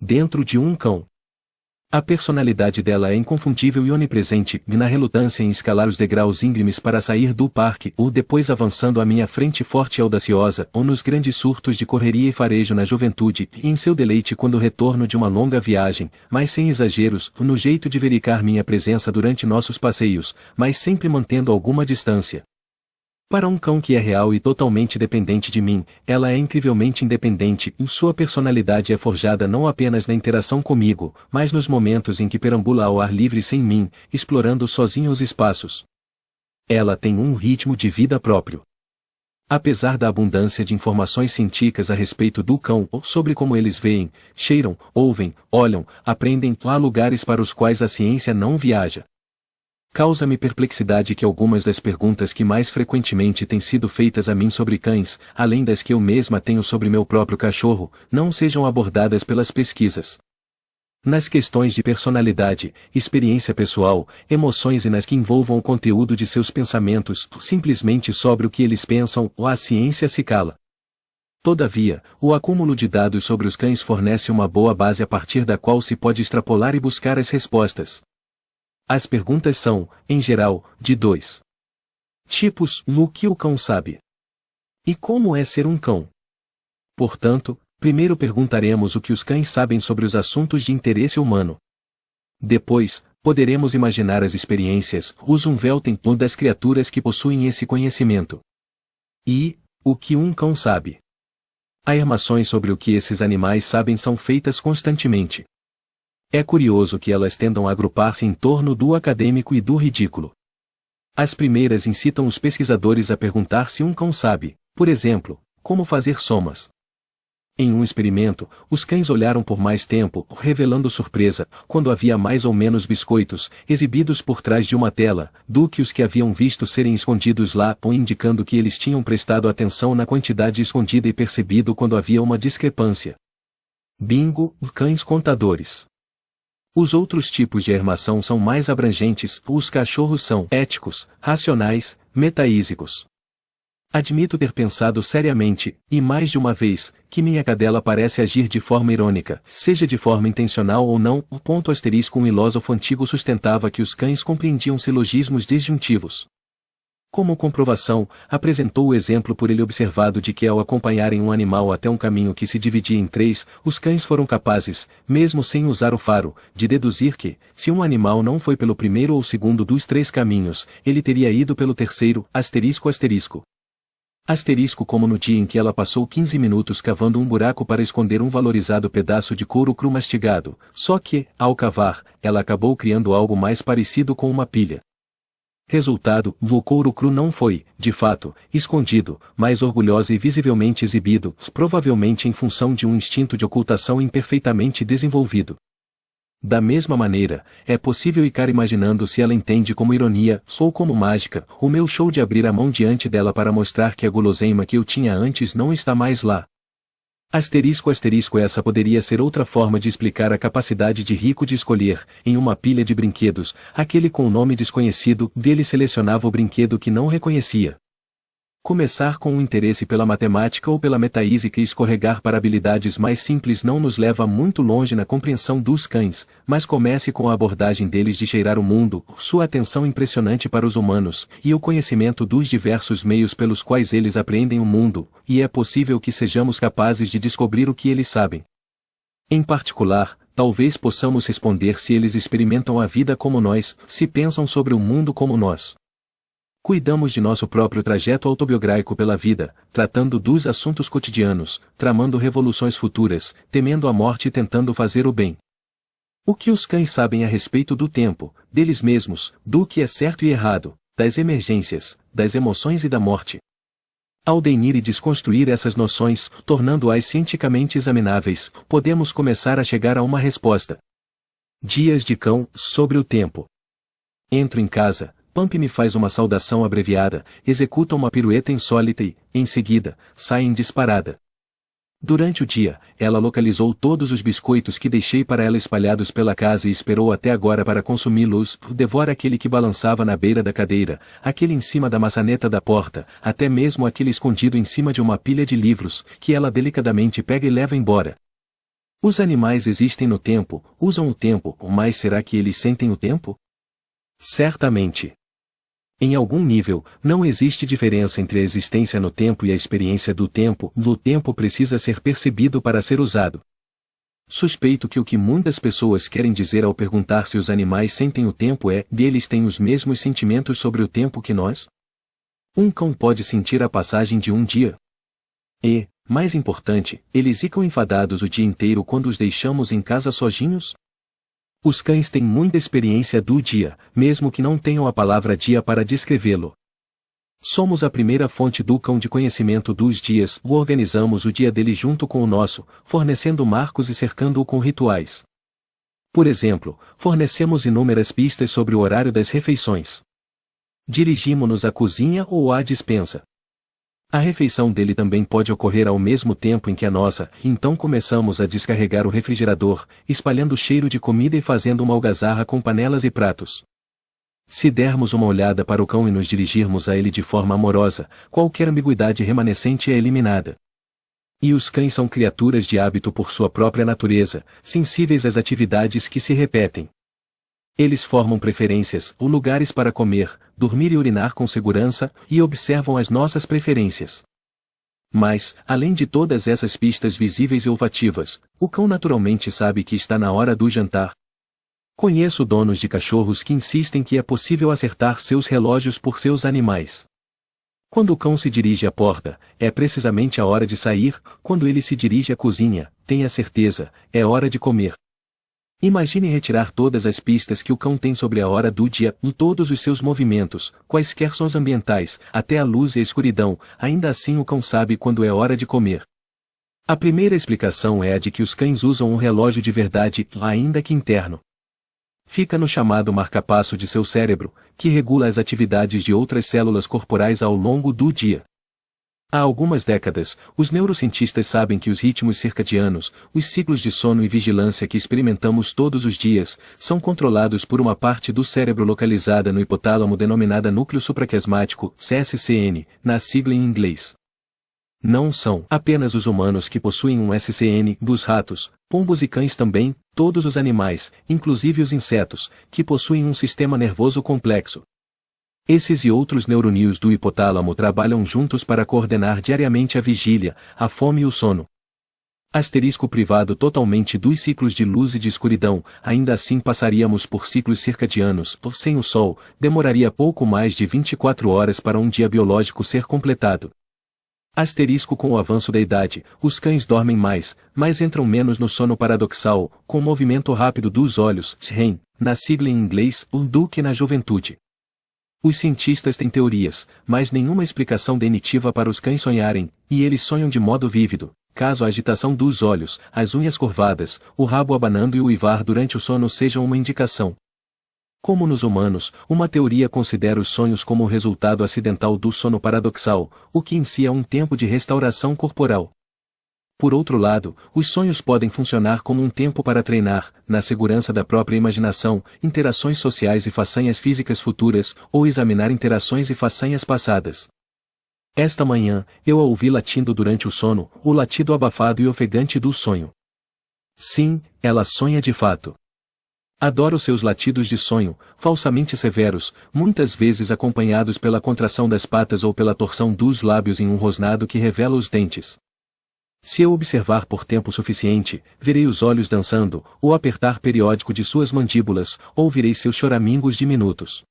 dentro de um cão. A personalidade dela é inconfundível e onipresente, na relutância em escalar os degraus íngremes para sair do parque, ou depois avançando à minha frente forte e audaciosa, ou nos grandes surtos de correria e farejo na juventude, e em seu deleite quando retorno de uma longa viagem, mas sem exageros, no jeito de verificar minha presença durante nossos passeios, mas sempre mantendo alguma distância. Para um cão que é real e totalmente dependente de mim, ela é incrivelmente independente, e sua personalidade é forjada não apenas na interação comigo, mas nos momentos em que perambula ao ar livre sem mim, explorando sozinha os espaços. Ela tem um ritmo de vida próprio. Apesar da abundância de informações científicas a respeito do cão, ou sobre como eles veem, cheiram, ouvem, olham, aprendem, há lugares para os quais a ciência não viaja. Causa-me perplexidade que algumas das perguntas que mais frequentemente têm sido feitas a mim sobre cães, além das que eu mesma tenho sobre meu próprio cachorro, não sejam abordadas pelas pesquisas. Nas questões de personalidade, experiência pessoal, emoções e nas que envolvam o conteúdo de seus pensamentos, simplesmente sobre o que eles pensam, a ciência se cala. Todavia, o acúmulo de dados sobre os cães fornece uma boa base a partir da qual se pode extrapolar e buscar as respostas. As perguntas são, em geral, de dois tipos: o que o cão sabe e como é ser um cão. Portanto, primeiro perguntaremos o que os cães sabem sobre os assuntos de interesse humano. Depois, poderemos imaginar as experiências, os Umwelten, das criaturas que possuem esse conhecimento. E, o que um cão sabe. Afirmações sobre o que esses animais sabem são feitas constantemente. É curioso que elas tendam a agrupar-se em torno do acadêmico e do ridículo. As primeiras incitam os pesquisadores a perguntar se um cão sabe, por exemplo, como fazer somas. Em um experimento, os cães olharam por mais tempo, revelando surpresa, quando havia mais ou menos biscoitos, exibidos por trás de uma tela, do que os que haviam visto serem escondidos lá, ou indicando que eles tinham prestado atenção na quantidade escondida e percebido quando havia uma discrepância. Bingo, cães contadores. Os outros tipos de afirmação são mais abrangentes, os cachorros são éticos, racionais, metaísicos. Admito ter pensado seriamente, e mais de uma vez, que minha cadela parece agir de forma irônica, seja de forma intencional ou não. Um filósofo antigo sustentava que os cães compreendiam silogismos disjuntivos. Como comprovação, apresentou o exemplo por ele observado de que ao acompanharem um animal até um caminho que se dividia em três, os cães foram capazes, mesmo sem usar o faro, de deduzir que, se um animal não foi pelo primeiro ou segundo dos três caminhos, ele teria ido pelo terceiro, asterisco como no dia em que ela passou 15 minutos cavando um buraco para esconder um valorizado pedaço de couro cru mastigado, só que, ao cavar, ela acabou criando algo mais parecido com uma pilha. Resultado, o couro cru não foi, de fato, escondido, mas orgulhoso e visivelmente exibido, provavelmente em função de um instinto de ocultação imperfeitamente desenvolvido. Da mesma maneira, é possível ficar imaginando se ela entende como ironia, ou como mágica, o meu show de abrir a mão diante dela para mostrar que a guloseima que eu tinha antes não está mais lá. Essa poderia ser outra forma de explicar a capacidade de Rico de escolher, em uma pilha de brinquedos, aquele com o nome desconhecido, dele selecionava o brinquedo que não reconhecia. Começar com um interesse pela matemática ou pela metaísica e escorregar para habilidades mais simples não nos leva muito longe na compreensão dos cães, mas comece com a abordagem deles de cheirar o mundo, sua atenção impressionante para os humanos, e o conhecimento dos diversos meios pelos quais eles apreendem o mundo, e é possível que sejamos capazes de descobrir o que eles sabem. Em particular, talvez possamos responder se eles experimentam a vida como nós, se pensam sobre o mundo como nós. Cuidamos de nosso próprio trajeto autobiográfico pela vida, tratando dos assuntos cotidianos, tramando revoluções futuras, temendo a morte e tentando fazer o bem. O que os cães sabem a respeito do tempo, deles mesmos, do que é certo e errado, das emergências, das emoções e da morte. Ao definir e desconstruir essas noções, tornando-as cientificamente examináveis, podemos começar a chegar a uma resposta. Dias de cão, sobre o tempo. Entro em casa. Pump me faz uma saudação abreviada, executa uma pirueta insólita e, em seguida, sai em disparada. Durante o dia, ela localizou todos os biscoitos que deixei para ela espalhados pela casa e esperou até agora para consumi-los, devora aquele que balançava na beira da cadeira, aquele em cima da maçaneta da porta, até mesmo aquele escondido em cima de uma pilha de livros, que ela delicadamente pega e leva embora. Os animais existem no tempo, usam o tempo, mas será que eles sentem o tempo? Certamente. Em algum nível, não existe diferença entre a existência no tempo e a experiência do tempo. O tempo precisa ser percebido para ser usado. Suspeito que o que muitas pessoas querem dizer ao perguntar se os animais sentem o tempo é: eles têm os mesmos sentimentos sobre o tempo que nós? Um cão pode sentir a passagem de um dia. E, mais importante, eles ficam enfadados o dia inteiro quando os deixamos em casa sozinhos? Os cães têm muita experiência do dia, mesmo que não tenham a palavra dia para descrevê-lo. Somos a primeira fonte do cão de conhecimento dos dias, organizamos o dia dele junto com o nosso, fornecendo marcos e cercando-o com rituais. Por exemplo, fornecemos inúmeras pistas sobre o horário das refeições. Dirigimos-nos à cozinha ou à despensa. A refeição dele também pode ocorrer ao mesmo tempo em que a nossa, então começamos a descarregar o refrigerador, espalhando cheiro de comida e fazendo uma algazarra com panelas e pratos. Se dermos uma olhada para o cão e nos dirigirmos a ele de forma amorosa, qualquer ambiguidade remanescente é eliminada. E os cães são criaturas de hábito por sua própria natureza, sensíveis às atividades que se repetem. Eles formam preferências, ou lugares para comer, dormir e urinar com segurança, e observam as nossas preferências. Mas, além de todas essas pistas visíveis e olfativas, o cão naturalmente sabe que está na hora do jantar. Conheço donos de cachorros que insistem que é possível acertar seus relógios por seus animais. Quando o cão se dirige à porta, é precisamente a hora de sair; quando ele se dirige à cozinha, tenha certeza, é hora de comer. Imagine retirar todas as pistas que o cão tem sobre a hora do dia, e todos os seus movimentos, quaisquer sons ambientais, até a luz e a escuridão, ainda assim o cão sabe quando é hora de comer. A primeira explicação é a de que os cães usam um relógio de verdade, ainda que interno. Fica no chamado marcapasso de seu cérebro, que regula as atividades de outras células corporais ao longo do dia. Há algumas décadas, os neurocientistas sabem que os ritmos circadianos, os ciclos de sono e vigilância que experimentamos todos os dias, são controlados por uma parte do cérebro localizada no hipotálamo denominada núcleo supraquiasmático, CSCN, na sigla em inglês. Não são apenas os humanos que possuem um SCN, dos ratos, pombos e cães também, todos os animais, inclusive os insetos, que possuem um sistema nervoso complexo. Esses e outros neurônios do hipotálamo trabalham juntos para coordenar diariamente a vigília, a fome e o sono. Asterisco privado totalmente dos ciclos de luz e de escuridão, ainda assim passaríamos por ciclos circadianos, sem o sol, demoraria pouco mais de 24 horas para um dia biológico ser completado. Asterisco com o avanço da idade, os cães dormem mais, mas entram menos no sono paradoxal, com o movimento rápido dos olhos, REM, na sigla em inglês, do que na juventude. Os cientistas têm teorias, mas nenhuma explicação definitiva para os cães sonharem, e eles sonham de modo vívido, caso a agitação dos olhos, as unhas curvadas, o rabo abanando e o uivar durante o sono sejam uma indicação. Como nos humanos, uma teoria considera os sonhos como o resultado acidental do sono paradoxal, o que em si é um tempo de restauração corporal. Por outro lado, os sonhos podem funcionar como um tempo para treinar, na segurança da própria imaginação, interações sociais e façanhas físicas futuras, ou examinar interações e façanhas passadas. Esta manhã, eu a ouvi latindo durante o sono, o latido abafado e ofegante do sonho. Sim, ela sonha de fato. Adoro seus latidos de sonho, falsamente severos, muitas vezes acompanhados pela contração das patas ou pela torção dos lábios em um rosnado que revela os dentes. Se eu observar por tempo suficiente, verei os olhos dançando, ou apertar periódico de suas mandíbulas, ouvirei seus choramingos diminutos.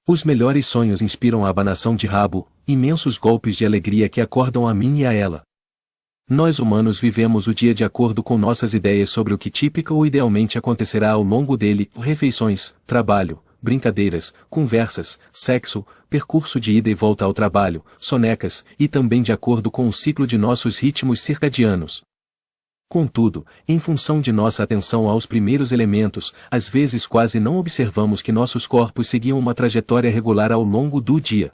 Os melhores sonhos inspiram a abanação de rabo, imensos golpes de alegria que acordam a mim e a ela. Nós humanos vivemos o dia de acordo com nossas ideias sobre o que típica ou idealmente acontecerá ao longo dele, refeições, trabalho, brincadeiras, conversas, sexo, percurso de ida e volta ao trabalho, sonecas, e também de acordo com o ciclo de nossos ritmos circadianos. Contudo, em função de nossa atenção aos primeiros elementos, às vezes quase não observamos que nossos corpos seguiam uma trajetória regular ao longo do dia.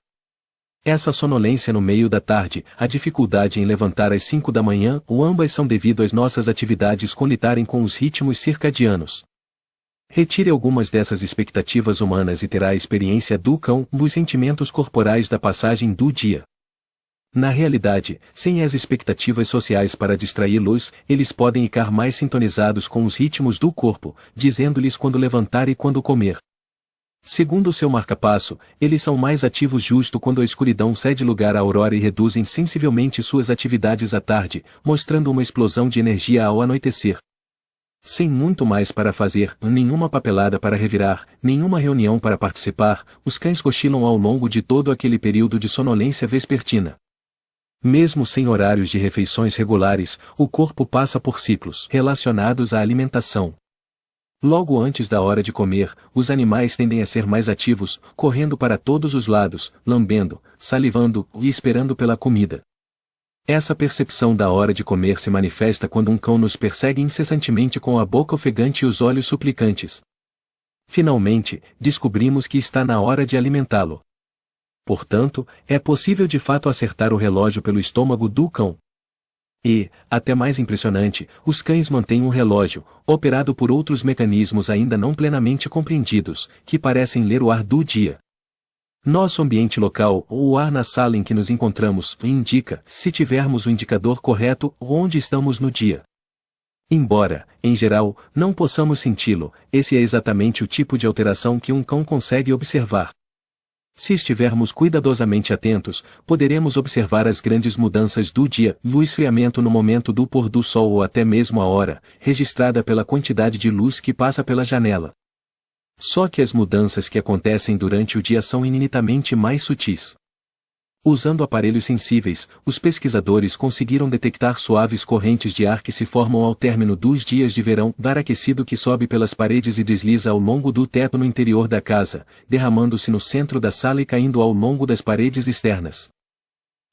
Essa sonolência no meio da tarde, a dificuldade em levantar às 5 da manhã, ou ambas são devido às nossas atividades colitarem com os ritmos circadianos. Retire algumas dessas expectativas humanas e terá a experiência do cão, dos sentimentos corporais da passagem do dia. Na realidade, sem as expectativas sociais para distraí-los, eles podem ficar mais sintonizados com os ritmos do corpo, dizendo-lhes quando levantar e quando comer. Segundo seu marcapasso, eles são mais ativos justo quando a escuridão cede lugar à aurora e reduzem sensivelmente suas atividades à tarde, mostrando uma explosão de energia ao anoitecer. Sem muito mais para fazer, nenhuma papelada para revirar, nenhuma reunião para participar, os cães cochilam ao longo de todo aquele período de sonolência vespertina. Mesmo sem horários de refeições regulares, o corpo passa por ciclos relacionados à alimentação. Logo antes da hora de comer, os animais tendem a ser mais ativos, correndo para todos os lados, lambendo, salivando e esperando pela comida. Essa percepção da hora de comer se manifesta quando um cão nos persegue incessantemente com a boca ofegante e os olhos suplicantes. Finalmente, descobrimos que está na hora de alimentá-lo. Portanto, é possível de fato acertar o relógio pelo estômago do cão. E, até mais impressionante, os cães mantêm um relógio, operado por outros mecanismos ainda não plenamente compreendidos, que parecem ler o ar do dia. Nosso ambiente local, ou o ar na sala em que nos encontramos, indica, se tivermos o indicador correto, onde estamos no dia. Embora, em geral, não possamos senti-lo, esse é exatamente o tipo de alteração que um cão consegue observar. Se estivermos cuidadosamente atentos, poderemos observar as grandes mudanças do dia, o esfriamento no momento do pôr do sol ou até mesmo a hora, registrada pela quantidade de luz que passa pela janela. Só que as mudanças que acontecem durante o dia são infinitamente mais sutis. Usando aparelhos sensíveis, os pesquisadores conseguiram detectar suaves correntes de ar que se formam ao término dos dias de verão, ar aquecido que sobe pelas paredes e desliza ao longo do teto no interior da casa, derramando-se no centro da sala e caindo ao longo das paredes externas.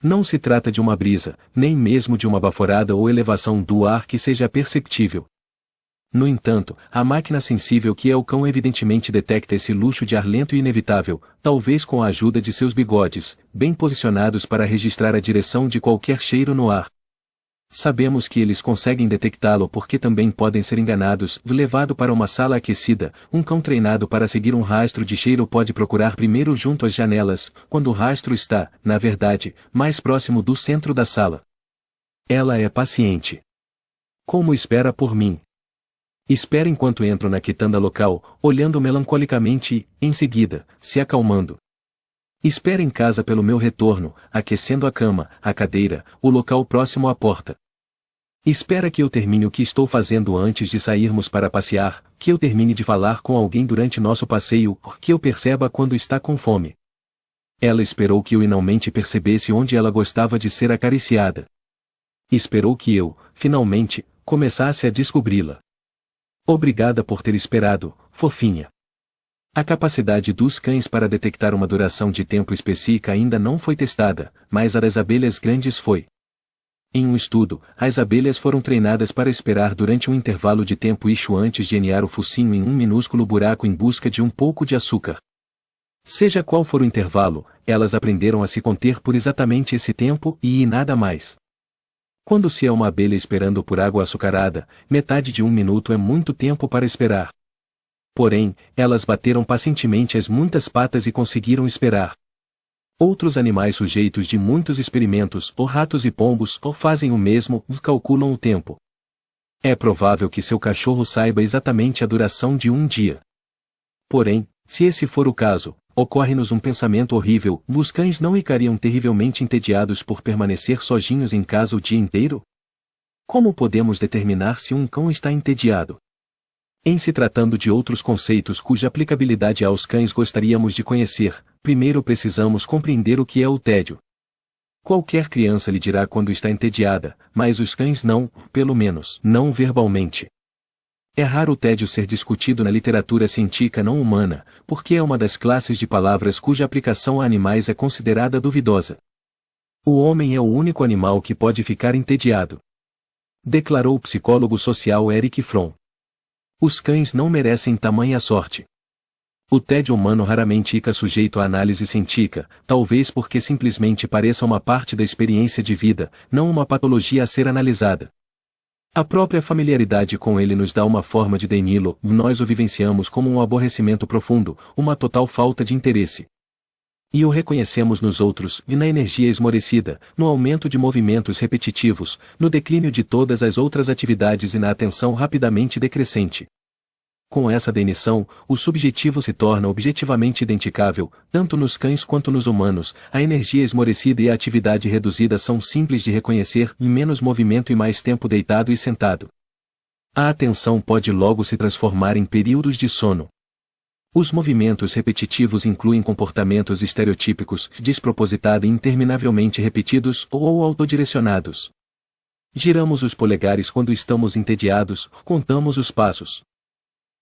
Não se trata de uma brisa, nem mesmo de uma baforada ou elevação do ar que seja perceptível. No entanto, a máquina sensível que é o cão evidentemente detecta esse luxo de ar lento e inevitável, talvez com a ajuda de seus bigodes, bem posicionados para registrar a direção de qualquer cheiro no ar. Sabemos que eles conseguem detectá-lo porque também podem ser enganados. Levado para uma sala aquecida, um cão treinado para seguir um rastro de cheiro pode procurar primeiro junto às janelas, quando o rastro está, na verdade, mais próximo do centro da sala. Ela é paciente. Como espera por mim? Espera enquanto entro na quitanda local, olhando melancolicamente e, em seguida, se acalmando. Espera em casa pelo meu retorno, aquecendo a cama, a cadeira, o local próximo à porta. Espera que eu termine o que estou fazendo antes de sairmos para passear, que eu termine de falar com alguém durante nosso passeio, que eu perceba quando está com fome. Ela esperou que eu finalmente percebesse onde ela gostava de ser acariciada. Esperou que eu, finalmente, começasse a descobri-la. Obrigada por ter esperado, fofinha. A capacidade dos cães para detectar uma duração de tempo específica ainda não foi testada, mas a das abelhas grandes foi. Em um estudo, as abelhas foram treinadas para esperar durante um intervalo de tempo ixo antes de enfiar o focinho em um minúsculo buraco em busca de um pouco de açúcar. Seja qual for o intervalo, elas aprenderam a se conter por exatamente esse tempo e nada mais. Quando se é uma abelha esperando por água açucarada, metade de um minuto é muito tempo para esperar. Porém, elas bateram pacientemente as muitas patas e conseguiram esperar. Outros animais sujeitos de muitos experimentos, ou ratos e pombos, ou fazem o mesmo, calculam o tempo. É provável que seu cachorro saiba exatamente a duração de um dia. Porém, se esse for o caso, ocorre-nos um pensamento horrível: os cães não ficariam terrivelmente entediados por permanecer sozinhos em casa o dia inteiro? Como podemos determinar se um cão está entediado? Em se tratando de outros conceitos cuja aplicabilidade aos cães gostaríamos de conhecer, primeiro precisamos compreender o que é o tédio. Qualquer criança lhe dirá quando está entediada, mas os cães não, pelo menos, não verbalmente. É raro o tédio ser discutido na literatura científica não humana, porque é uma das classes de palavras cuja aplicação a animais é considerada duvidosa. O homem é o único animal que pode ficar entediado, declarou o psicólogo social Erich Fromm. Os cães não merecem tamanha sorte. O tédio humano raramente fica sujeito à análise científica, talvez porque simplesmente pareça uma parte da experiência de vida, não uma patologia a ser analisada. A própria familiaridade com ele nos dá uma forma de denilo, nós o vivenciamos como um aborrecimento profundo, uma total falta de interesse. E o reconhecemos nos outros, e na energia esmorecida, no aumento de movimentos repetitivos, no declínio de todas as outras atividades e na atenção rapidamente decrescente. Com essa denição, o subjetivo se torna objetivamente identificável, tanto nos cães quanto nos humanos. A energia esmorecida e a atividade reduzida são simples de reconhecer, e menos movimento e mais tempo deitado e sentado. A atenção pode logo se transformar em períodos de sono. Os movimentos repetitivos incluem comportamentos estereotípicos, despropositados e interminavelmente repetidos ou autodirecionados. Giramos os polegares quando estamos entediados, contamos os passos.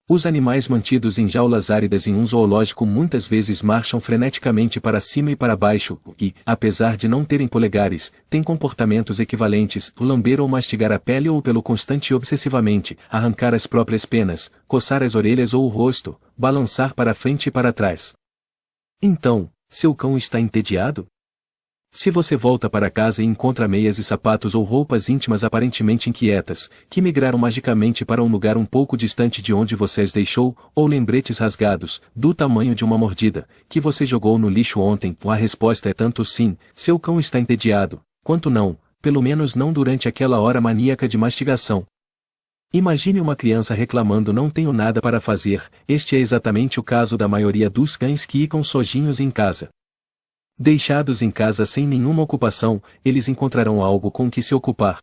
Os animais mantidos em jaulas áridas em um zoológico muitas vezes marcham freneticamente para cima e para baixo, e, apesar de não terem polegares, têm comportamentos equivalentes: lamber ou mastigar a pele ou pelo constante e obsessivamente, arrancar as próprias penas, coçar as orelhas ou o rosto, balançar para frente e para trás. Então, seu cão está entediado? Se você volta para casa e encontra meias e sapatos ou roupas íntimas aparentemente inquietas, que migraram magicamente para um lugar um pouco distante de onde você as deixou, ou lembretes rasgados, do tamanho de uma mordida, que você jogou no lixo ontem, a resposta é tanto sim, seu cão está entediado, quanto não, pelo menos não durante aquela hora maníaca de mastigação. Imagine uma criança reclamando: não tenho nada para fazer. Este é exatamente o caso da maioria dos cães que ficam sozinhos em casa. Deixados em casa sem nenhuma ocupação, eles encontrarão algo com que se ocupar.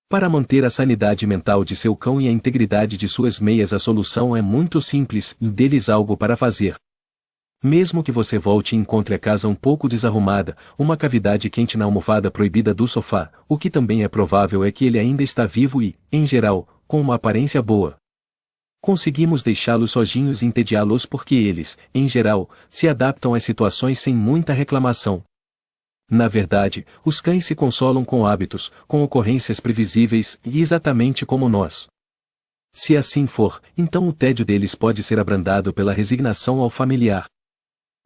Para manter a sanidade mental de seu cão e a integridade de suas meias, a solução é muito simples: dê-lhes algo para fazer. Mesmo que você volte e encontre a casa um pouco desarrumada, uma cavidade quente na almofada proibida do sofá, o que também é provável é que ele ainda está vivo e, em geral, com uma aparência boa. Conseguimos deixá-los sozinhos e entediá-los porque eles, em geral, se adaptam às situações sem muita reclamação. Na verdade, os cães se consolam com hábitos, com ocorrências previsíveis, e exatamente como nós. Se assim for, então o tédio deles pode ser abrandado pela resignação ao familiar.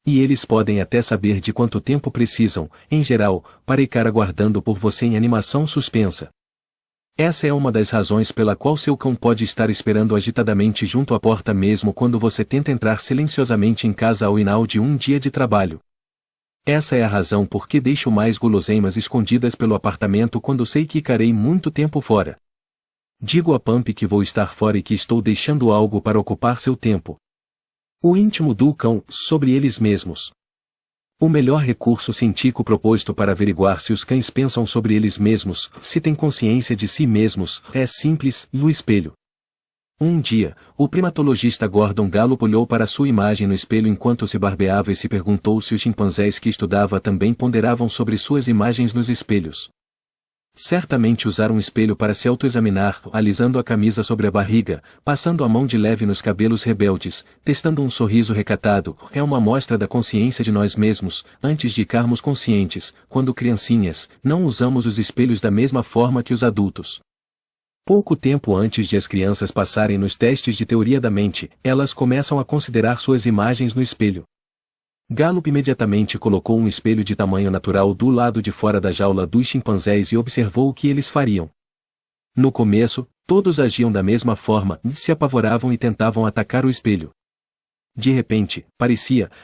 E eles podem até saber de quanto tempo precisam, em geral, para ficar aguardando por você em animação suspensa. Essa é uma das razões pela qual seu cão pode estar esperando agitadamente junto à porta mesmo quando você tenta entrar silenciosamente em casa ao final de um dia de trabalho. Essa é a razão por que deixo mais guloseimas escondidas pelo apartamento quando sei que ficarei muito tempo fora. Digo a Pump que vou estar fora e que estou deixando algo para ocupar seu tempo. O íntimo do cão, sobre eles mesmos. O melhor recurso científico proposto para averiguar se os cães pensam sobre eles mesmos, se têm consciência de si mesmos, é simples: o espelho. Um dia, o primatologista Gordon Gallup olhou para sua imagem no espelho enquanto se barbeava e se perguntou se os chimpanzés que estudava também ponderavam sobre suas imagens nos espelhos. Certamente usaram um espelho para se autoexaminar, alisando a camisa sobre a barriga, passando a mão de leve nos cabelos rebeldes, testando um sorriso recatado. É uma amostra da consciência de nós mesmos. Antes de ficarmos conscientes, quando criancinhas, não usamos os espelhos da mesma forma que os adultos. Pouco tempo antes de as crianças passarem nos testes de teoria da mente, elas começam a considerar suas imagens no espelho. Gallup imediatamente colocou um espelho de tamanho natural do lado de fora da jaula dos chimpanzés e observou o que eles fariam. No começo, todos agiam da mesma forma, se apavoravam e tentavam atacar o espelho. De repente,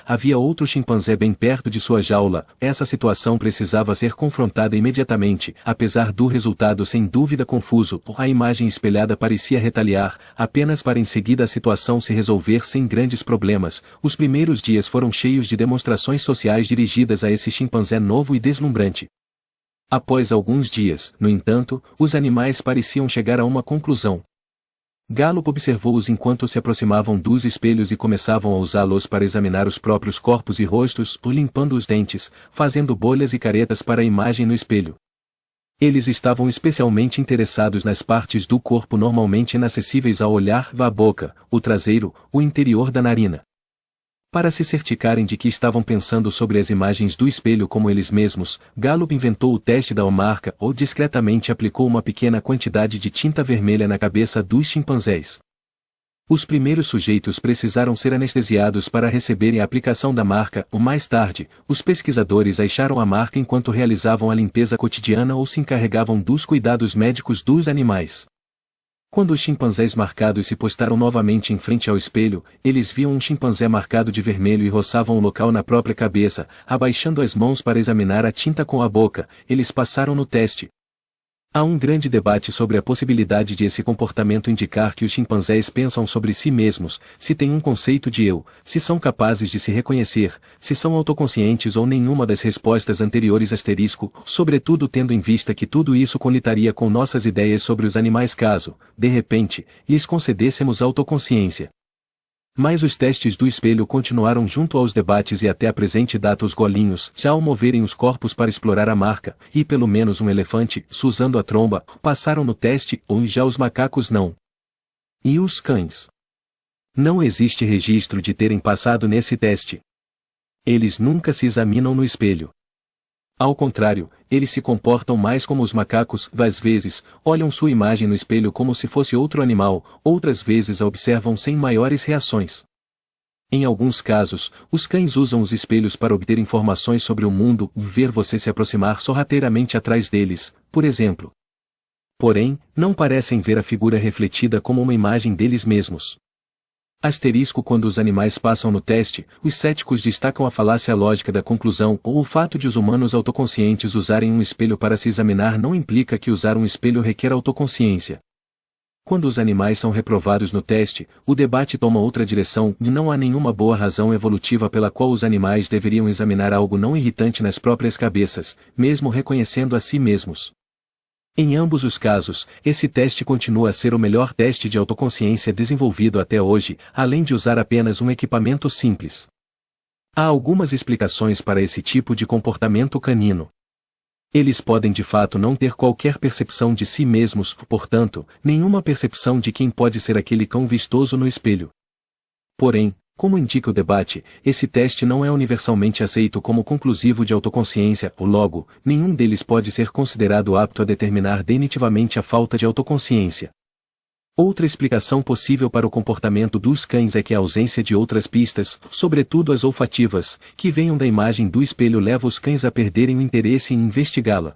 havia outro chimpanzé bem perto de sua jaula. Essa situação precisava ser confrontada imediatamente, apesar do resultado sem dúvida confuso. A imagem espelhada parecia retaliar, apenas para em seguida a situação se resolver sem grandes problemas. Os primeiros dias foram cheios de demonstrações sociais dirigidas a esse chimpanzé novo e deslumbrante. Após alguns dias, no entanto, os animais pareciam chegar a uma conclusão. Gallup observou-os enquanto se aproximavam dos espelhos e começavam a usá-los para examinar os próprios corpos e rostos, limpando os dentes, fazendo bolhas e caretas para a imagem no espelho. Eles estavam especialmente interessados nas partes do corpo normalmente inacessíveis ao olhar: a boca, o traseiro, o interior da narina. Para se certificarem de que estavam pensando sobre as imagens do espelho como eles mesmos, Gallup inventou o teste da marca ou discretamente aplicou uma pequena quantidade de tinta vermelha na cabeça dos chimpanzés. Os primeiros sujeitos precisaram ser anestesiados para receberem a aplicação da marca. Mais tarde, os pesquisadores acharam a marca enquanto realizavam a limpeza cotidiana ou se encarregavam dos cuidados médicos dos animais. Quando os chimpanzés marcados se postaram novamente em frente ao espelho, eles viam um chimpanzé marcado de vermelho e roçavam o local na própria cabeça, abaixando as mãos para examinar a tinta com a boca. Eles passaram no teste. Há um grande debate sobre a possibilidade de esse comportamento indicar que os chimpanzés pensam sobre si mesmos, se têm um conceito de eu, se são capazes de se reconhecer, se são autoconscientes ou nenhuma das respostas anteriores sobretudo tendo em vista que tudo isso colitaria com nossas ideias sobre os animais caso, de repente, lhes concedêssemos autoconsciência. Mas os testes do espelho continuaram junto aos debates e até a presente data os golinhos, já ao moverem os corpos para explorar a marca, e pelo menos um elefante, usando a tromba, passaram no teste, ou já os macacos não. E os cães? Não existe registro de terem passado nesse teste. Eles nunca se examinam no espelho. Ao contrário, eles se comportam mais como os macacos, às vezes, olham sua imagem no espelho como se fosse outro animal, outras vezes a observam sem maiores reações. Em alguns casos, os cães usam os espelhos para obter informações sobre o mundo, ver você se aproximar sorrateiramente atrás deles, por exemplo. Porém, não parecem ver a figura refletida como uma imagem deles mesmos. Quando os animais passam no teste, os céticos destacam a falácia lógica da conclusão ou o fato de os humanos autoconscientes usarem um espelho para se examinar não implica que usar um espelho requer autoconsciência. Quando os animais são reprovados no teste, o debate toma outra direção e não há nenhuma boa razão evolutiva pela qual os animais deveriam examinar algo não irritante nas próprias cabeças, mesmo reconhecendo a si mesmos. Em ambos os casos, esse teste continua a ser o melhor teste de autoconsciência desenvolvido até hoje, além de usar apenas um equipamento simples. Há algumas explicações para esse tipo de comportamento canino. Eles podem de fato não ter qualquer percepção de si mesmos, portanto, nenhuma percepção de quem pode ser aquele cão vistoso no espelho. Porém, como indica o debate, esse teste não é universalmente aceito como conclusivo de autoconsciência, logo, nenhum deles pode ser considerado apto a determinar definitivamente a falta de autoconsciência. Outra explicação possível para o comportamento dos cães é que a ausência de outras pistas, sobretudo as olfativas, que venham da imagem do espelho leva os cães a perderem o interesse em investigá-la.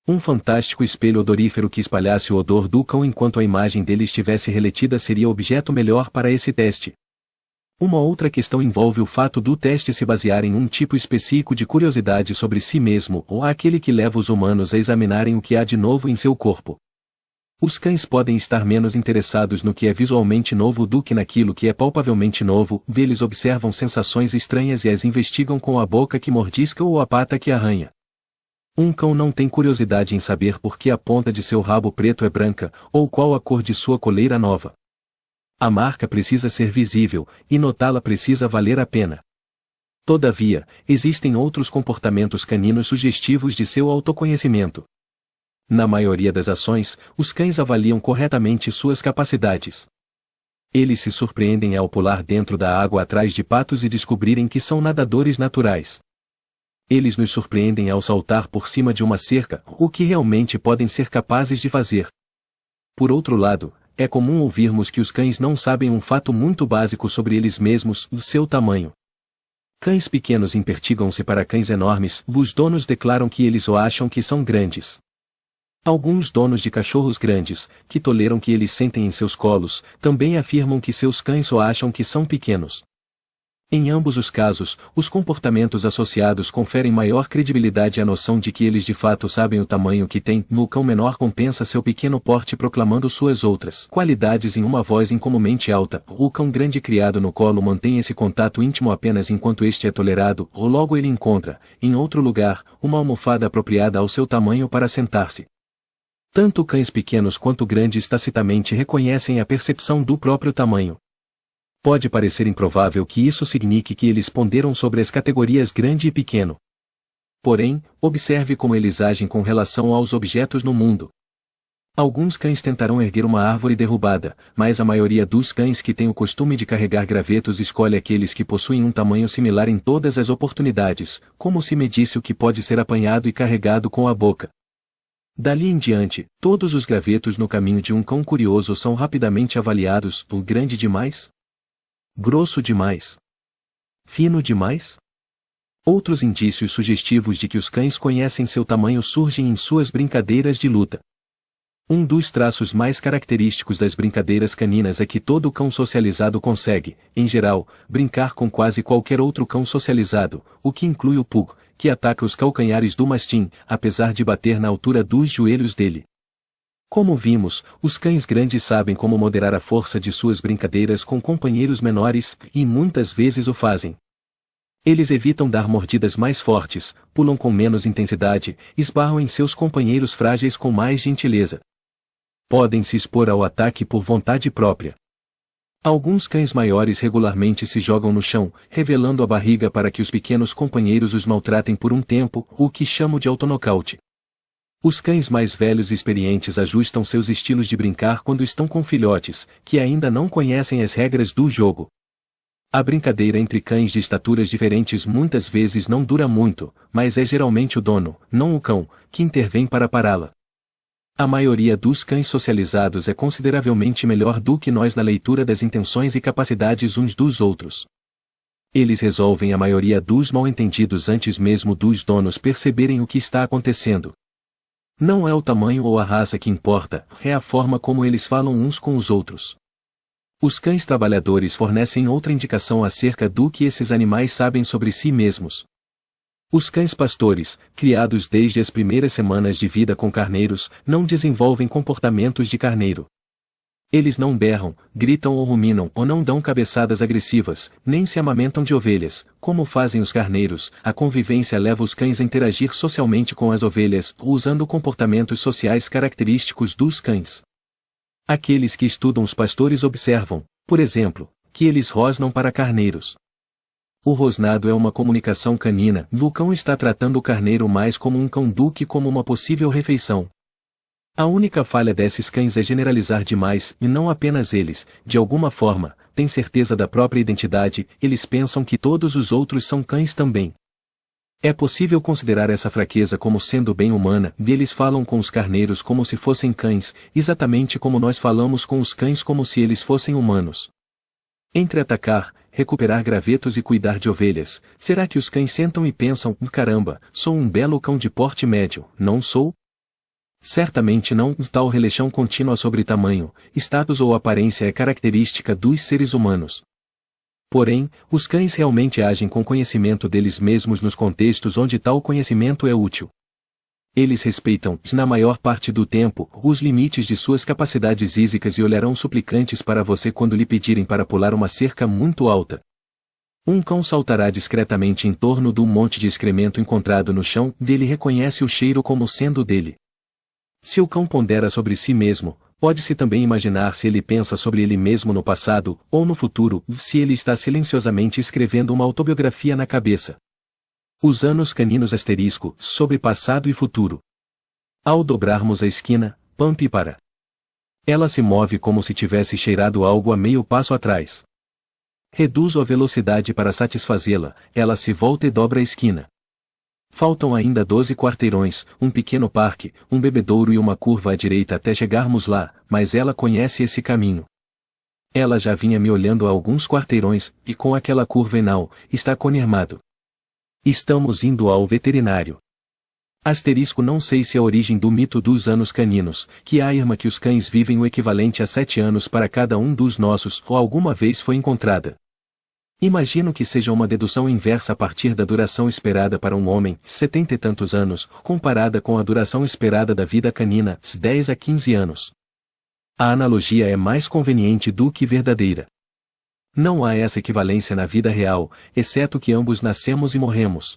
Um fantástico espelho odorífero que espalhasse o odor do cão enquanto a imagem dele estivesse reletida seria o objeto melhor para esse teste. Uma outra questão envolve o fato do teste se basear em um tipo específico de curiosidade sobre si mesmo ou aquele que leva os humanos a examinarem o que há de novo em seu corpo. Os cães podem estar menos interessados no que é visualmente novo do que naquilo que é palpavelmente novo, eles observam sensações estranhas e as investigam com a boca que mordisca ou a pata que arranha. Um cão não tem curiosidade em saber por que a ponta de seu rabo preto é branca, ou qual a cor de sua coleira nova. A marca precisa ser visível, e notá-la precisa valer a pena. Todavia, existem outros comportamentos caninos sugestivos de seu autoconhecimento. Na maioria das ações, os cães avaliam corretamente suas capacidades. Eles se surpreendem ao pular dentro da água atrás de patos e descobrirem que são nadadores naturais. Eles nos surpreendem ao saltar por cima de uma cerca, o que realmente podem ser capazes de fazer. Por outro lado, é comum ouvirmos que os cães não sabem um fato muito básico sobre eles mesmos, o seu tamanho. Cães pequenos impertigam-se para cães enormes, os donos declaram que eles o acham que são grandes. Alguns donos de cachorros grandes, que toleram que eles sentem em seus colos, também afirmam que seus cães o acham que são pequenos. Em ambos os casos, os comportamentos associados conferem maior credibilidade à noção de que eles de fato sabem o tamanho que têm. O cão menor compensa seu pequeno porte proclamando suas outras qualidades em uma voz incomumente alta. O cão grande criado no colo mantém esse contato íntimo apenas enquanto este é tolerado, ou logo ele encontra, em outro lugar, uma almofada apropriada ao seu tamanho para sentar-se. Tanto cães pequenos quanto grandes tacitamente reconhecem a percepção do próprio tamanho. Pode parecer improvável que isso signifique que eles ponderam sobre as categorias grande e pequeno. Porém, observe como eles agem com relação aos objetos no mundo. Alguns cães tentarão erguer uma árvore derrubada, mas a maioria dos cães que tem o costume de carregar gravetos escolhe aqueles que possuem um tamanho similar em todas as oportunidades, como se medisse o que pode ser apanhado e carregado com a boca. Dali em diante, todos os gravetos no caminho de um cão curioso são rapidamente avaliados: o grande demais? Grosso demais? Fino demais? Outros indícios sugestivos de que os cães conhecem seu tamanho surgem em suas brincadeiras de luta. Um dos traços mais característicos das brincadeiras caninas é que todo cão socializado consegue, em geral, brincar com quase qualquer outro cão socializado, o que inclui o pug, que ataca os calcanhares do mastim, apesar de bater na altura dos joelhos dele. Como vimos, os cães grandes sabem como moderar a força de suas brincadeiras com companheiros menores, e muitas vezes o fazem. Eles evitam dar mordidas mais fortes, pulam com menos intensidade, esbarram em seus companheiros frágeis com mais gentileza. Podem se expor ao ataque por vontade própria. Alguns cães maiores regularmente se jogam no chão, revelando a barriga para que os pequenos companheiros os maltratem por um tempo, o que chamo de autonocaute. Os cães mais velhos e experientes ajustam seus estilos de brincar quando estão com filhotes, que ainda não conhecem as regras do jogo. A brincadeira entre cães de estaturas diferentes muitas vezes não dura muito, mas é geralmente o dono, não o cão, que intervém para pará-la. A maioria dos cães socializados é consideravelmente melhor do que nós na leitura das intenções e capacidades uns dos outros. Eles resolvem a maioria dos mal-entendidos antes mesmo dos donos perceberem o que está acontecendo. Não é o tamanho ou a raça que importa, é a forma como eles falam uns com os outros. Os cães trabalhadores fornecem outra indicação acerca do que esses animais sabem sobre si mesmos. Os cães pastores, criados desde as primeiras semanas de vida com carneiros, não desenvolvem comportamentos de carneiro. Eles não berram, gritam ou ruminam ou não dão cabeçadas agressivas, nem se amamentam de ovelhas, como fazem os carneiros. A convivência leva os cães a interagir socialmente com as ovelhas, usando comportamentos sociais característicos dos cães. Aqueles que estudam os pastores observam, por exemplo, que eles rosnam para carneiros. O rosnado é uma comunicação canina, o cão está tratando o carneiro mais como um cão do que como uma possível refeição. A única falha desses cães é generalizar demais, e não apenas eles, de alguma forma, têm certeza da própria identidade, eles pensam que todos os outros são cães também. É possível considerar essa fraqueza como sendo bem humana, e eles falam com os carneiros como se fossem cães, exatamente como nós falamos com os cães como se eles fossem humanos. Entre atacar, recuperar gravetos e cuidar de ovelhas, será que os cães sentam e pensam, caramba, sou um belo cão de porte médio, não sou? Certamente não, tal relação contínua sobre tamanho, status ou aparência é característica dos seres humanos. Porém, os cães realmente agem com conhecimento deles mesmos nos contextos onde tal conhecimento é útil. Eles respeitam, na maior parte do tempo, os limites de suas capacidades físicas e olharão suplicantes para você quando lhe pedirem para pular uma cerca muito alta. Um cão saltará discretamente em torno do monte de excremento encontrado no chão, ele reconhece o cheiro como sendo dele. Se o cão pondera sobre si mesmo, pode-se também imaginar se ele pensa sobre ele mesmo no passado, ou no futuro, se ele está silenciosamente escrevendo uma autobiografia na cabeça. Os anos caninos sobre passado e futuro. Ao dobrarmos a esquina, pampe para. Ela se move como se tivesse cheirado algo a meio passo atrás. Reduzo a velocidade para satisfazê-la, ela se volta e dobra a esquina. Faltam ainda 12 quarteirões, um pequeno parque, um bebedouro e uma curva à direita até chegarmos lá, mas ela conhece esse caminho. Ela já vinha me olhando há alguns quarteirões, e com aquela curva enal, está conirmado. Estamos indo ao veterinário. Não sei se a origem do mito dos anos caninos, que afirma que os cães vivem o equivalente a 7 anos para cada um dos nossos, ou alguma vez foi encontrada. Imagino que seja uma dedução inversa a partir da duração esperada para um homem, 70 e tantos anos, comparada com a duração esperada da vida canina, 10 a 15 anos. A analogia é mais conveniente do que verdadeira. Não há essa equivalência na vida real, exceto que ambos nascemos e morremos.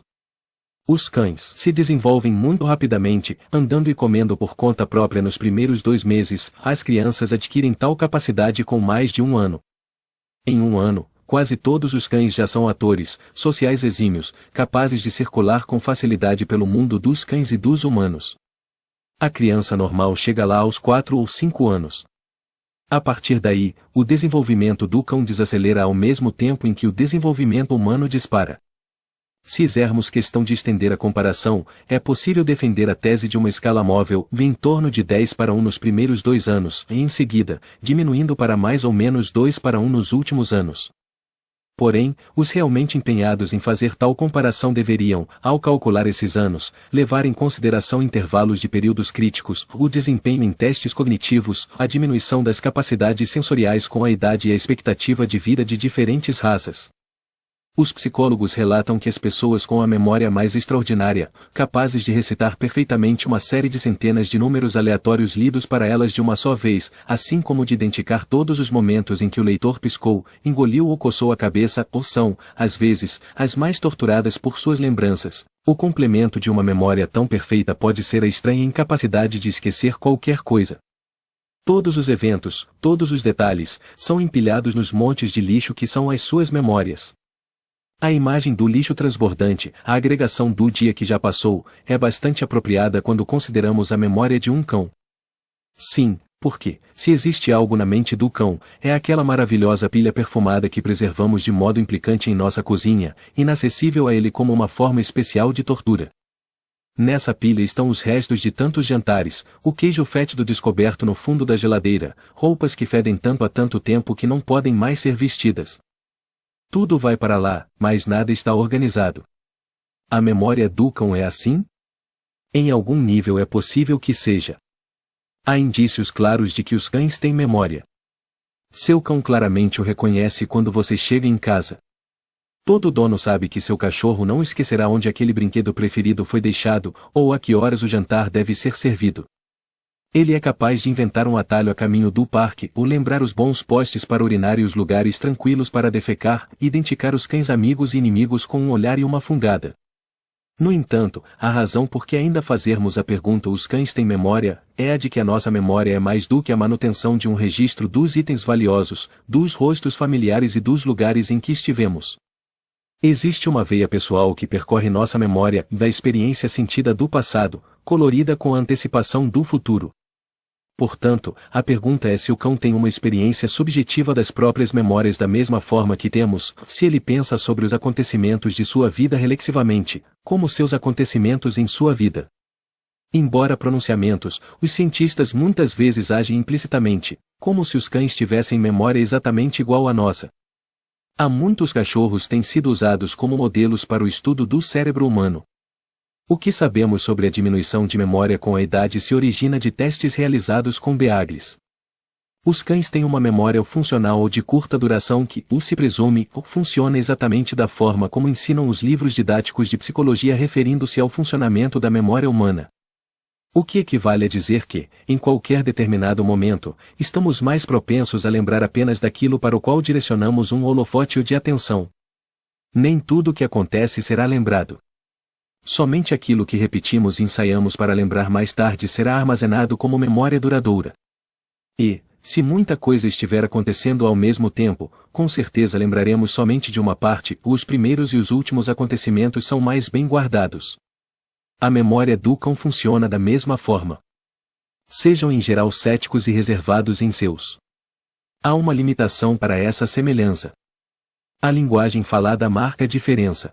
Os cães se desenvolvem muito rapidamente, andando e comendo por conta própria nos primeiros 2 meses, as crianças adquirem tal capacidade com mais de 1 ano. Em 1 ano, quase todos os cães já são atores, sociais exímios, capazes de circular com facilidade pelo mundo dos cães e dos humanos. A criança normal chega lá aos 4 ou 5 anos. A partir daí, o desenvolvimento do cão desacelera ao mesmo tempo em que o desenvolvimento humano dispara. Se fizermos questão de estender a comparação, é possível defender a tese de uma escala móvel em torno de 10 para 1 nos primeiros 2 anos, e em seguida, diminuindo para mais ou menos 2 para 1 nos últimos anos. Porém, os realmente empenhados em fazer tal comparação deveriam, ao calcular esses anos, levar em consideração intervalos de períodos críticos, o desempenho em testes cognitivos, a diminuição das capacidades sensoriais com a idade e a expectativa de vida de diferentes raças. Os psicólogos relatam que as pessoas com a memória mais extraordinária, capazes de recitar perfeitamente uma série de centenas de números aleatórios lidos para elas de uma só vez, assim como de identificar todos os momentos em que o leitor piscou, engoliu ou coçou a cabeça, ou são, às vezes, as mais torturadas por suas lembranças. O complemento de uma memória tão perfeita pode ser a estranha incapacidade de esquecer qualquer coisa. Todos os eventos, todos os detalhes, são empilhados nos montes de lixo que são as suas memórias. A imagem do lixo transbordante, a agregação do dia que já passou, é bastante apropriada quando consideramos a memória de um cão. Sim, porque, se existe algo na mente do cão, é aquela maravilhosa pilha perfumada que preservamos de modo implicante em nossa cozinha, inacessível a ele como uma forma especial de tortura. Nessa pilha estão os restos de tantos jantares, o queijo fétido descoberto no fundo da geladeira, roupas que fedem tanto há tanto tempo que não podem mais ser vestidas. Tudo vai para lá, mas nada está organizado. A memória do cão é assim? Em algum nível é possível que seja. Há indícios claros de que os cães têm memória. Seu cão claramente o reconhece quando você chega em casa. Todo dono sabe que seu cachorro não esquecerá onde aquele brinquedo preferido foi deixado, ou a que horas o jantar deve ser servido. Ele é capaz de inventar um atalho a caminho do parque, ou lembrar os bons postes para urinar e os lugares tranquilos para defecar, identificar os cães amigos e inimigos com um olhar e uma fungada. No entanto, a razão por que ainda fazermos a pergunta "os cães têm memória?" é a de que a nossa memória é mais do que a manutenção de um registro dos itens valiosos, dos rostos familiares e dos lugares em que estivemos. Existe uma veia pessoal que percorre nossa memória, da experiência sentida do passado, colorida com a antecipação do futuro. Portanto, a pergunta é se o cão tem uma experiência subjetiva das próprias memórias da mesma forma que temos, se ele pensa sobre os acontecimentos de sua vida reflexivamente, como seus acontecimentos em sua vida. Embora pronunciamentos, os cientistas muitas vezes agem implicitamente, como se os cães tivessem memória exatamente igual à nossa. Há muitos cachorros têm sido usados como modelos para o estudo do cérebro humano. O que sabemos sobre a diminuição de memória com a idade se origina de testes realizados com beagles. Os cães têm uma memória funcional ou de curta duração que, se presume, funciona exatamente da forma como ensinam os livros didáticos de psicologia referindo-se ao funcionamento da memória humana. O que equivale a dizer que, em qualquer determinado momento, estamos mais propensos a lembrar apenas daquilo para o qual direcionamos um holofote de atenção. Nem tudo o que acontece será lembrado. Somente aquilo que repetimos e ensaiamos para lembrar mais tarde será armazenado como memória duradoura. E, se muita coisa estiver acontecendo ao mesmo tempo, com certeza lembraremos somente de uma parte, os primeiros e os últimos acontecimentos são mais bem guardados. A memória do cão funciona da mesma forma. Sejam em geral céticos e reservados em seus. Há uma limitação para essa semelhança. A linguagem falada marca a diferença.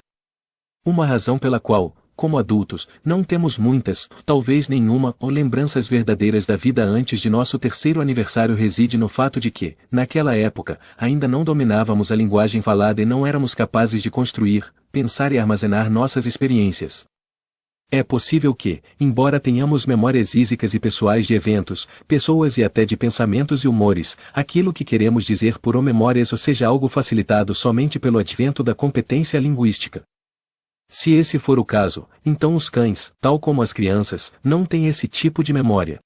Uma razão pela qual, como adultos, não temos muitas, talvez nenhuma, ou lembranças verdadeiras da vida antes de nosso terceiro aniversário reside no fato de que, naquela época, ainda não dominávamos a linguagem falada e não éramos capazes de construir, pensar e armazenar nossas experiências. É possível que, embora tenhamos memórias físicas e pessoais de eventos, pessoas e até de pensamentos e humores, aquilo que queremos dizer por memórias seja algo facilitado somente pelo advento da competência linguística. Se esse for o caso, então os cães, tal como as crianças, não têm esse tipo de memória.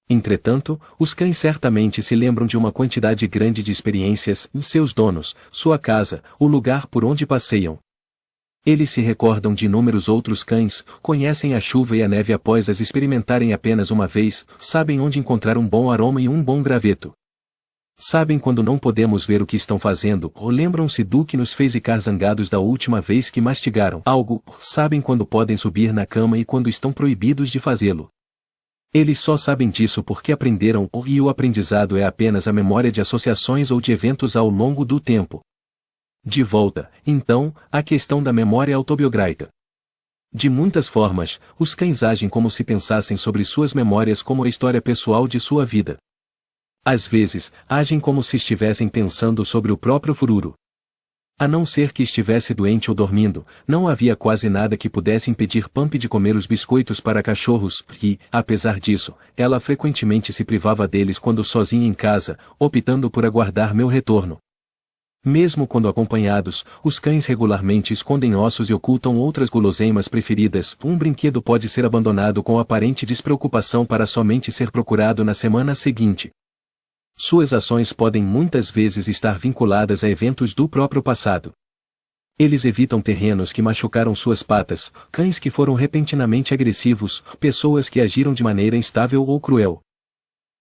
Entretanto, os cães certamente se lembram de uma quantidade grande de experiências, seus donos, sua casa, o lugar por onde passeiam. Eles se recordam de inúmeros outros cães, conhecem a chuva e a neve após as experimentarem apenas uma vez, sabem onde encontrar um bom aroma e um bom graveto. Sabem quando não podemos ver o que estão fazendo, ou lembram-se do que nos fez ficar zangados da última vez que mastigaram algo, sabem quando podem subir na cama e quando estão proibidos de fazê-lo. Eles só sabem disso porque aprenderam, e o aprendizado é apenas a memória de associações ou de eventos ao longo do tempo. De volta, então, à questão da memória autobiográfica. De muitas formas, os cães agem como se pensassem sobre suas memórias como a história pessoal de sua vida. Às vezes, agem como se estivessem pensando sobre o próprio fururu. A não ser que estivesse doente ou dormindo, não havia quase nada que pudesse impedir Pump de comer os biscoitos para cachorros, e, apesar disso, ela frequentemente se privava deles quando sozinha em casa, optando por aguardar meu retorno. Mesmo quando acompanhados, os cães regularmente escondem ossos e ocultam outras guloseimas preferidas. Um brinquedo pode ser abandonado com aparente despreocupação para somente ser procurado na semana seguinte. Suas ações podem muitas vezes estar vinculadas a eventos do próprio passado. Eles evitam terrenos que machucaram suas patas, cães que foram repentinamente agressivos, pessoas que agiram de maneira instável ou cruel.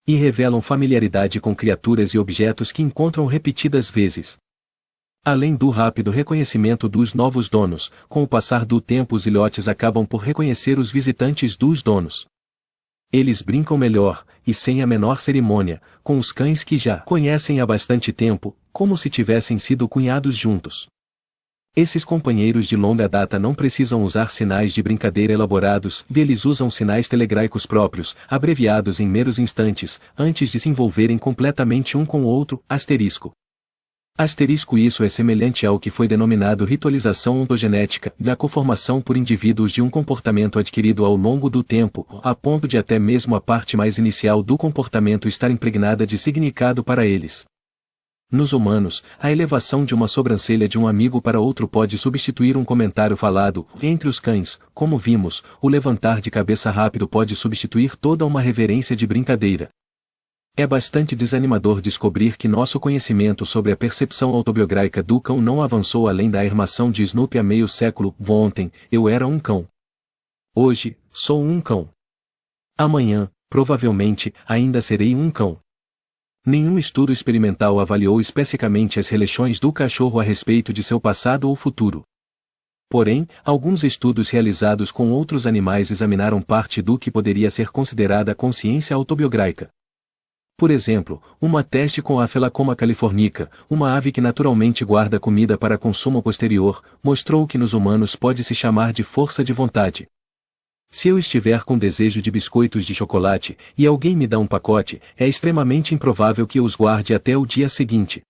E revelam familiaridade com criaturas e objetos que encontram repetidas vezes. Além do rápido reconhecimento dos novos donos, com o passar do tempo os ilhotes acabam por reconhecer os visitantes dos donos. Eles brincam melhor, e sem a menor cerimônia, com os cães que já conhecem há bastante tempo, como se tivessem sido cunhados juntos. Esses companheiros de longa data não precisam usar sinais de brincadeira elaborados, eles usam sinais telegráficos próprios, abreviados em meros instantes, antes de se envolverem completamente um com o outro. Isso é semelhante ao que foi denominado ritualização ontogenética, da conformação por indivíduos de um comportamento adquirido ao longo do tempo, a ponto de até mesmo a parte mais inicial do comportamento estar impregnada de significado para eles. Nos humanos, a elevação de uma sobrancelha de um amigo para outro pode substituir um comentário falado. Entre os cães, como vimos, o levantar de cabeça rápido pode substituir toda uma reverência de brincadeira. É bastante desanimador descobrir que nosso conhecimento sobre a percepção autobiográfica do cão não avançou além da armação de Snoopy há meio século. Ontem, eu era um cão. Hoje, sou um cão. Amanhã, provavelmente, ainda serei um cão. Nenhum estudo experimental avaliou especificamente as relações do cachorro a respeito de seu passado ou futuro. Porém, alguns estudos realizados com outros animais examinaram parte do que poderia ser considerada consciência autobiográfica. Por exemplo, uma teste com a Phelacoma californica, uma ave que naturalmente guarda comida para consumo posterior, mostrou que nos humanos pode se chamar de força de vontade. Se eu estiver com desejo de biscoitos de chocolate, e alguém me dá um pacote, é extremamente improvável que eu os guarde até o dia seguinte.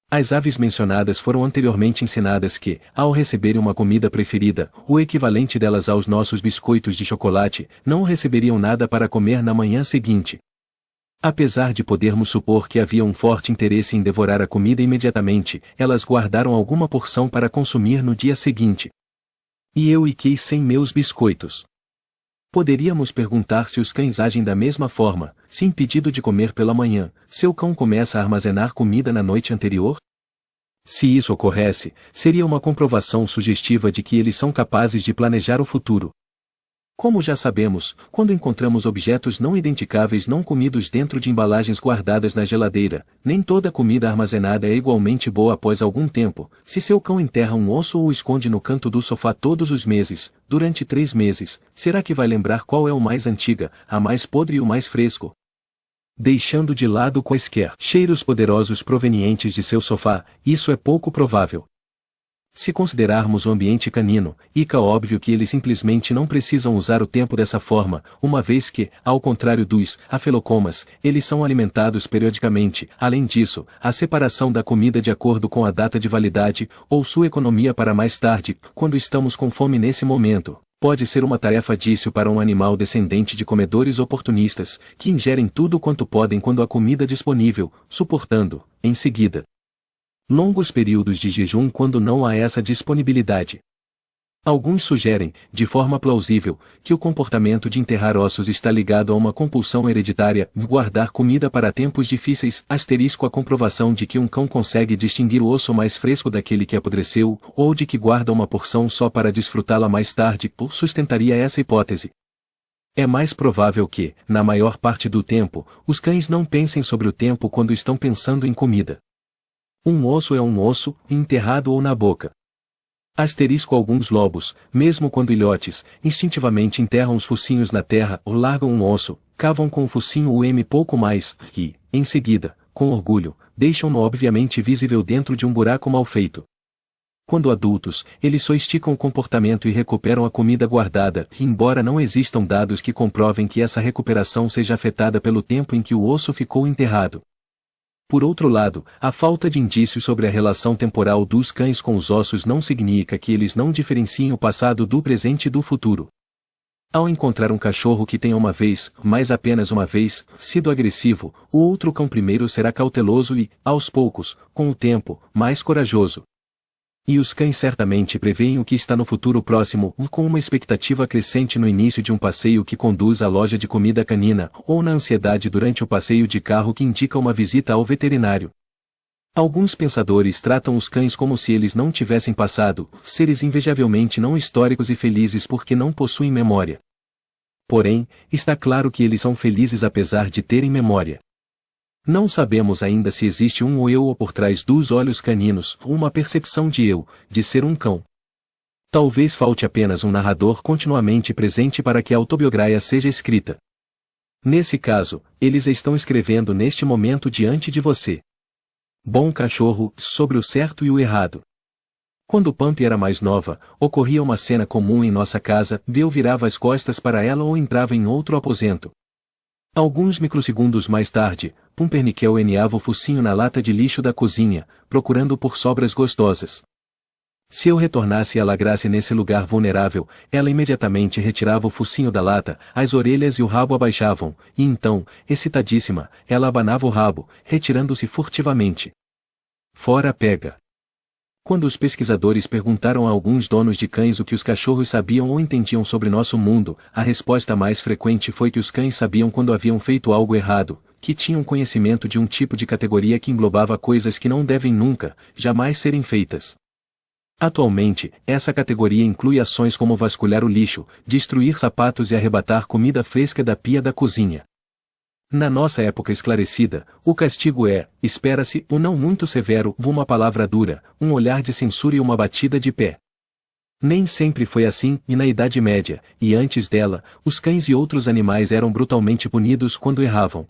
As aves mencionadas foram anteriormente ensinadas que, ao receberem uma comida preferida, o equivalente delas aos nossos biscoitos de chocolate, não receberiam nada para comer na manhã seguinte. Apesar de podermos supor que havia um forte interesse em devorar a comida imediatamente, elas guardaram alguma porção para consumir no dia seguinte. E eu fiquei sem meus biscoitos. Poderíamos perguntar se os cães agem da mesma forma, se impedido de comer pela manhã, seu cão começa a armazenar comida na noite anterior? Se isso ocorresse, seria uma comprovação sugestiva de que eles são capazes de planejar o futuro. Como já sabemos, quando encontramos objetos não identificáveis não comidos dentro de embalagens guardadas na geladeira, nem toda comida armazenada é igualmente boa após algum tempo. Se seu cão enterra um osso ou o esconde no canto do sofá todos os meses, durante 3 meses, será que vai lembrar qual é o mais antiga, a mais podre e o mais fresco? Deixando de lado quaisquer cheiros poderosos provenientes de seu sofá, isso é pouco provável. Se considerarmos o ambiente canino, fica óbvio que eles simplesmente não precisam usar o tempo dessa forma, uma vez que, ao contrário dos afelocomas, eles são alimentados periodicamente. Além disso, a separação da comida de acordo com a data de validade, ou sua economia para mais tarde, quando estamos com fome nesse momento, pode ser uma tarefa difícil para um animal descendente de comedores oportunistas, que ingerem tudo quanto podem quando há comida disponível, suportando, em seguida, longos períodos de jejum quando não há essa disponibilidade. Alguns sugerem, de forma plausível, que o comportamento de enterrar ossos está ligado a uma compulsão hereditária, guardar comida para tempos difíceis, a comprovação de que um cão consegue distinguir o osso mais fresco daquele que apodreceu, ou de que guarda uma porção só para desfrutá-la mais tarde, sustentaria essa hipótese. É mais provável que, na maior parte do tempo, os cães não pensem sobre o tempo quando estão pensando em comida. Um osso é um osso, enterrado ou na boca. Alguns lobos, mesmo quando ilhotes, instintivamente enterram os focinhos na terra ou largam um osso, cavam com o focinho pouco mais, e, em seguida, com orgulho, deixam-no obviamente visível dentro de um buraco mal feito. Quando adultos, eles só esticam o comportamento e recuperam a comida guardada, embora não existam dados que comprovem que essa recuperação seja afetada pelo tempo em que o osso ficou enterrado. Por outro lado, a falta de indícios sobre a relação temporal dos cães com os ossos não significa que eles não diferenciem o passado do presente e do futuro. Ao encontrar um cachorro que tenha uma vez, mas apenas uma vez, sido agressivo, o outro cão primeiro será cauteloso e, aos poucos, com o tempo, mais corajoso. E os cães certamente preveem o que está no futuro próximo, com uma expectativa crescente no início de um passeio que conduz à loja de comida canina, ou na ansiedade durante o passeio de carro que indica uma visita ao veterinário. Alguns pensadores tratam os cães como se eles não tivessem passado, seres invejavelmente não históricos e felizes porque não possuem memória. Porém, está claro que eles são felizes apesar de terem memória. Não sabemos ainda se existe um eu por trás dos olhos caninos, uma percepção de eu, de ser um cão. Talvez falte apenas um narrador continuamente presente para que a autobiografia seja escrita. Nesse caso, eles estão escrevendo neste momento diante de você. Bom Cachorro, sobre o certo e o errado. Quando Pump era mais nova, ocorria uma cena comum em nossa casa, Bill virava as costas para ela ou entrava em outro aposento. Alguns microsegundos mais tarde, Pumpernickel eneava o focinho na lata de lixo da cozinha, procurando por sobras gostosas. Se eu retornasse e a lagrasse nesse lugar vulnerável, ela imediatamente retirava o focinho da lata, as orelhas e o rabo abaixavam, e então, excitadíssima, ela abanava o rabo, retirando-se furtivamente. Fora pega. Quando os pesquisadores perguntaram a alguns donos de cães o que os cachorros sabiam ou entendiam sobre nosso mundo, a resposta mais frequente foi que os cães sabiam quando haviam feito algo errado, que tinham conhecimento de um tipo de categoria que englobava coisas que não devem nunca, jamais serem feitas. Atualmente, essa categoria inclui ações como vasculhar o lixo, destruir sapatos e arrebatar comida fresca da pia da cozinha. Na nossa época esclarecida, o castigo é, espera-se, um não muito severo, uma palavra dura, um olhar de censura e uma batida de pé. Nem sempre foi assim, e na Idade Média, e antes dela, os cães e outros animais eram brutalmente punidos quando erravam.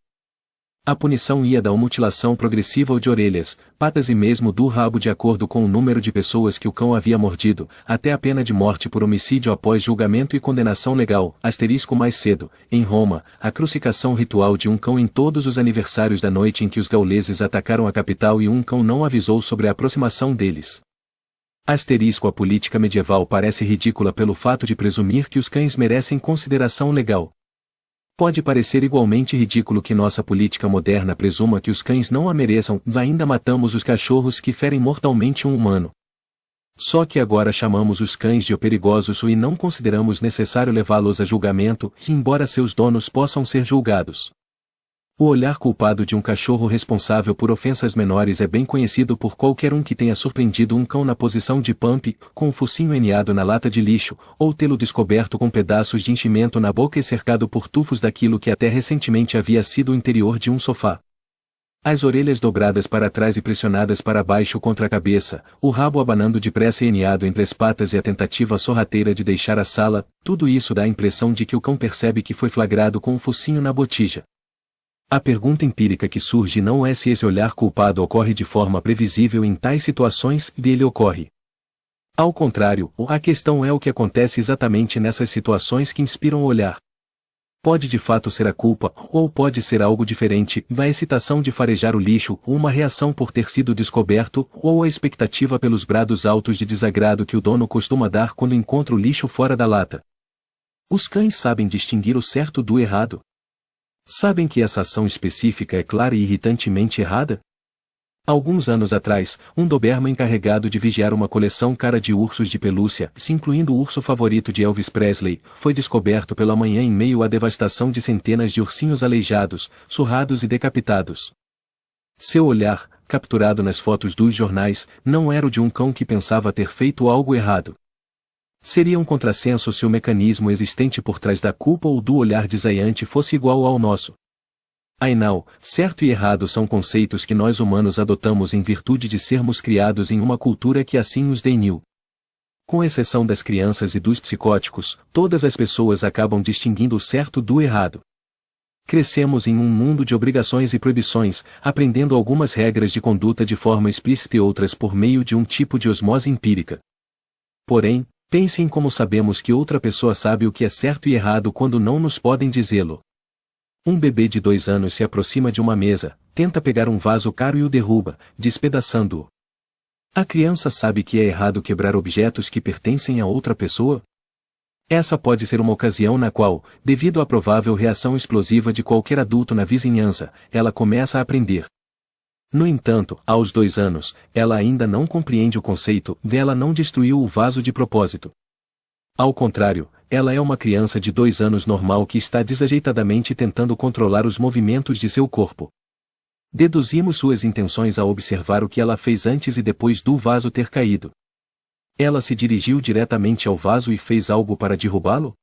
A punição ia da mutilação progressiva ou de orelhas, patas e mesmo do rabo de acordo com o número de pessoas que o cão havia mordido, até a pena de morte por homicídio após julgamento e condenação legal, mais cedo, em Roma, a crucificação ritual de um cão em todos os aniversários da noite em que os gauleses atacaram a capital e um cão não avisou sobre a aproximação deles. A política medieval parece ridícula pelo fato de presumir que os cães merecem consideração legal. Pode parecer igualmente ridículo que nossa política moderna presuma que os cães não a mereçam, ainda matamos os cachorros que ferem mortalmente um humano. Só que agora chamamos os cães de perigosos e não consideramos necessário levá-los a julgamento, embora seus donos possam ser julgados. O olhar culpado de um cachorro responsável por ofensas menores é bem conhecido por qualquer um que tenha surpreendido um cão na posição de Pump, com o focinho eneado na lata de lixo, ou tê-lo descoberto com pedaços de enchimento na boca e cercado por tufos daquilo que até recentemente havia sido o interior de um sofá. As orelhas dobradas para trás e pressionadas para baixo contra a cabeça, o rabo abanando depressa e eneado entre as patas e a tentativa sorrateira de deixar a sala, tudo isso dá a impressão de que o cão percebe que foi flagrado com o focinho na botija. A pergunta empírica que surge não é se esse olhar culpado ocorre de forma previsível em tais situações, e ele ocorre. Ao contrário, a questão é o que acontece exatamente nessas situações que inspiram o olhar. Pode de fato ser a culpa, ou pode ser algo diferente, a excitação de farejar o lixo, uma reação por ter sido descoberto, ou a expectativa pelos brados altos de desagrado que o dono costuma dar quando encontra o lixo fora da lata. Os cães sabem distinguir o certo do errado. Sabem que essa ação específica é clara e irritantemente errada? Alguns anos atrás, um Doberman encarregado de vigiar uma coleção cara de ursos de pelúcia, incluindo o urso favorito de Elvis Presley, foi descoberto pela manhã em meio à devastação de centenas de ursinhos aleijados, surrados e decapitados. Seu olhar, capturado nas fotos dos jornais, não era o de um cão que pensava ter feito algo errado. Seria um contrassenso se o mecanismo existente por trás da culpa ou do olhar desaiante fosse igual ao nosso. Afinal, certo e errado são conceitos que nós humanos adotamos em virtude de sermos criados em uma cultura que assim os deniu. Com exceção das crianças e dos psicóticos, todas as pessoas acabam distinguindo o certo do errado. Crescemos em um mundo de obrigações e proibições, aprendendo algumas regras de conduta de forma explícita e outras por meio de um tipo de osmose empírica. Porém, pense em como sabemos que outra pessoa sabe o que é certo e errado quando não nos podem dizê-lo. Um bebê de 2 anos se aproxima de uma mesa, tenta pegar um vaso caro e o derruba, despedaçando-o. A criança sabe que é errado quebrar objetos que pertencem a outra pessoa? Essa pode ser uma ocasião na qual, devido à provável reação explosiva de qualquer adulto na vizinhança, ela começa a aprender. No entanto, aos 2 anos, ela ainda não compreende o conceito de ela não destruiu o vaso de propósito. Ao contrário, ela é uma criança de 2 anos normal que está desajeitadamente tentando controlar os movimentos de seu corpo. Deduzimos suas intenções ao observar o que ela fez antes e depois do vaso ter caído. Ela se dirigiu diretamente ao vaso e fez algo para derrubá-lo?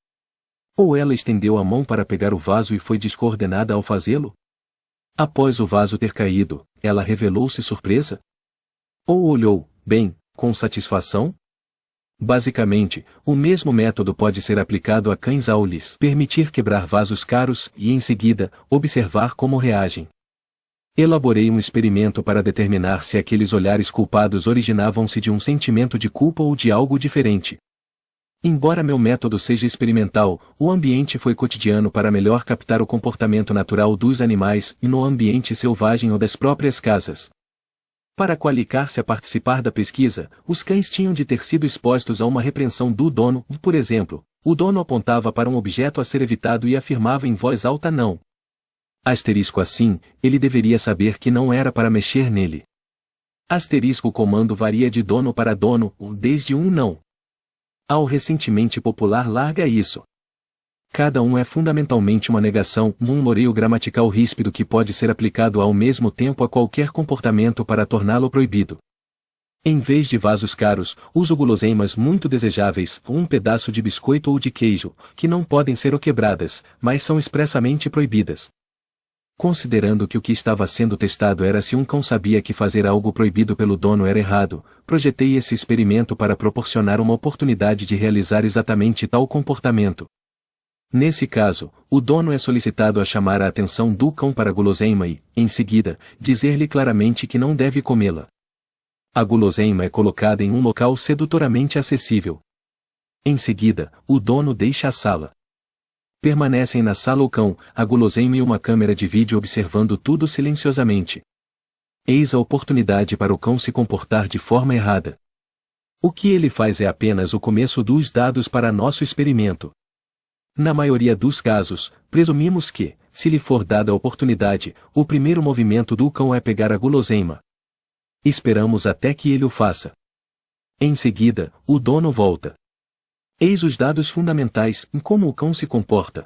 Ou ela estendeu a mão para pegar o vaso e foi descoordenada ao fazê-lo? Após o vaso ter caído, ela revelou-se surpresa? Ou olhou, bem, com satisfação? Basicamente, o mesmo método pode ser aplicado a cães ao lhes permitir quebrar vasos caros e, em seguida, observar como reagem. Elaborei um experimento para determinar se aqueles olhares culpados originavam-se de um sentimento de culpa ou de algo diferente. Embora meu método seja experimental, o ambiente foi cotidiano para melhor captar o comportamento natural dos animais e no ambiente selvagem ou das próprias casas. Para qualificar-se a participar da pesquisa, os cães tinham de ter sido expostos a uma repreensão do dono, por exemplo, o dono apontava para um objeto a ser evitado e afirmava em voz alta não. Asterisco assim, ele deveria saber que não era para mexer nele. Asterisco o comando varia de dono para dono, desde um não ao recentemente popular larga isso. Cada um é fundamentalmente uma negação, um noreio gramatical ríspido que pode ser aplicado ao mesmo tempo a qualquer comportamento para torná-lo proibido. Em vez de vasos caros, uso guloseimas muito desejáveis, um pedaço de biscoito ou de queijo, que não podem ser quebradas, mas são expressamente proibidas. Considerando que o que estava sendo testado era se um cão sabia que fazer algo proibido pelo dono era errado, projetei esse experimento para proporcionar uma oportunidade de realizar exatamente tal comportamento. Nesse caso, o dono é solicitado a chamar a atenção do cão para a guloseima e, em seguida, dizer-lhe claramente que não deve comê-la. A guloseima é colocada em um local sedutoramente acessível. Em seguida, o dono deixa a sala. Permanecem na sala o cão, a guloseima e uma câmera de vídeo observando tudo silenciosamente. Eis a oportunidade para o cão se comportar de forma errada. O que ele faz é apenas o começo dos dados para nosso experimento. Na maioria dos casos, presumimos que, se lhe for dada a oportunidade, o primeiro movimento do cão é pegar a guloseima. Esperamos até que ele o faça. Em seguida, o dono volta. Eis os dados fundamentais em como o cão se comporta.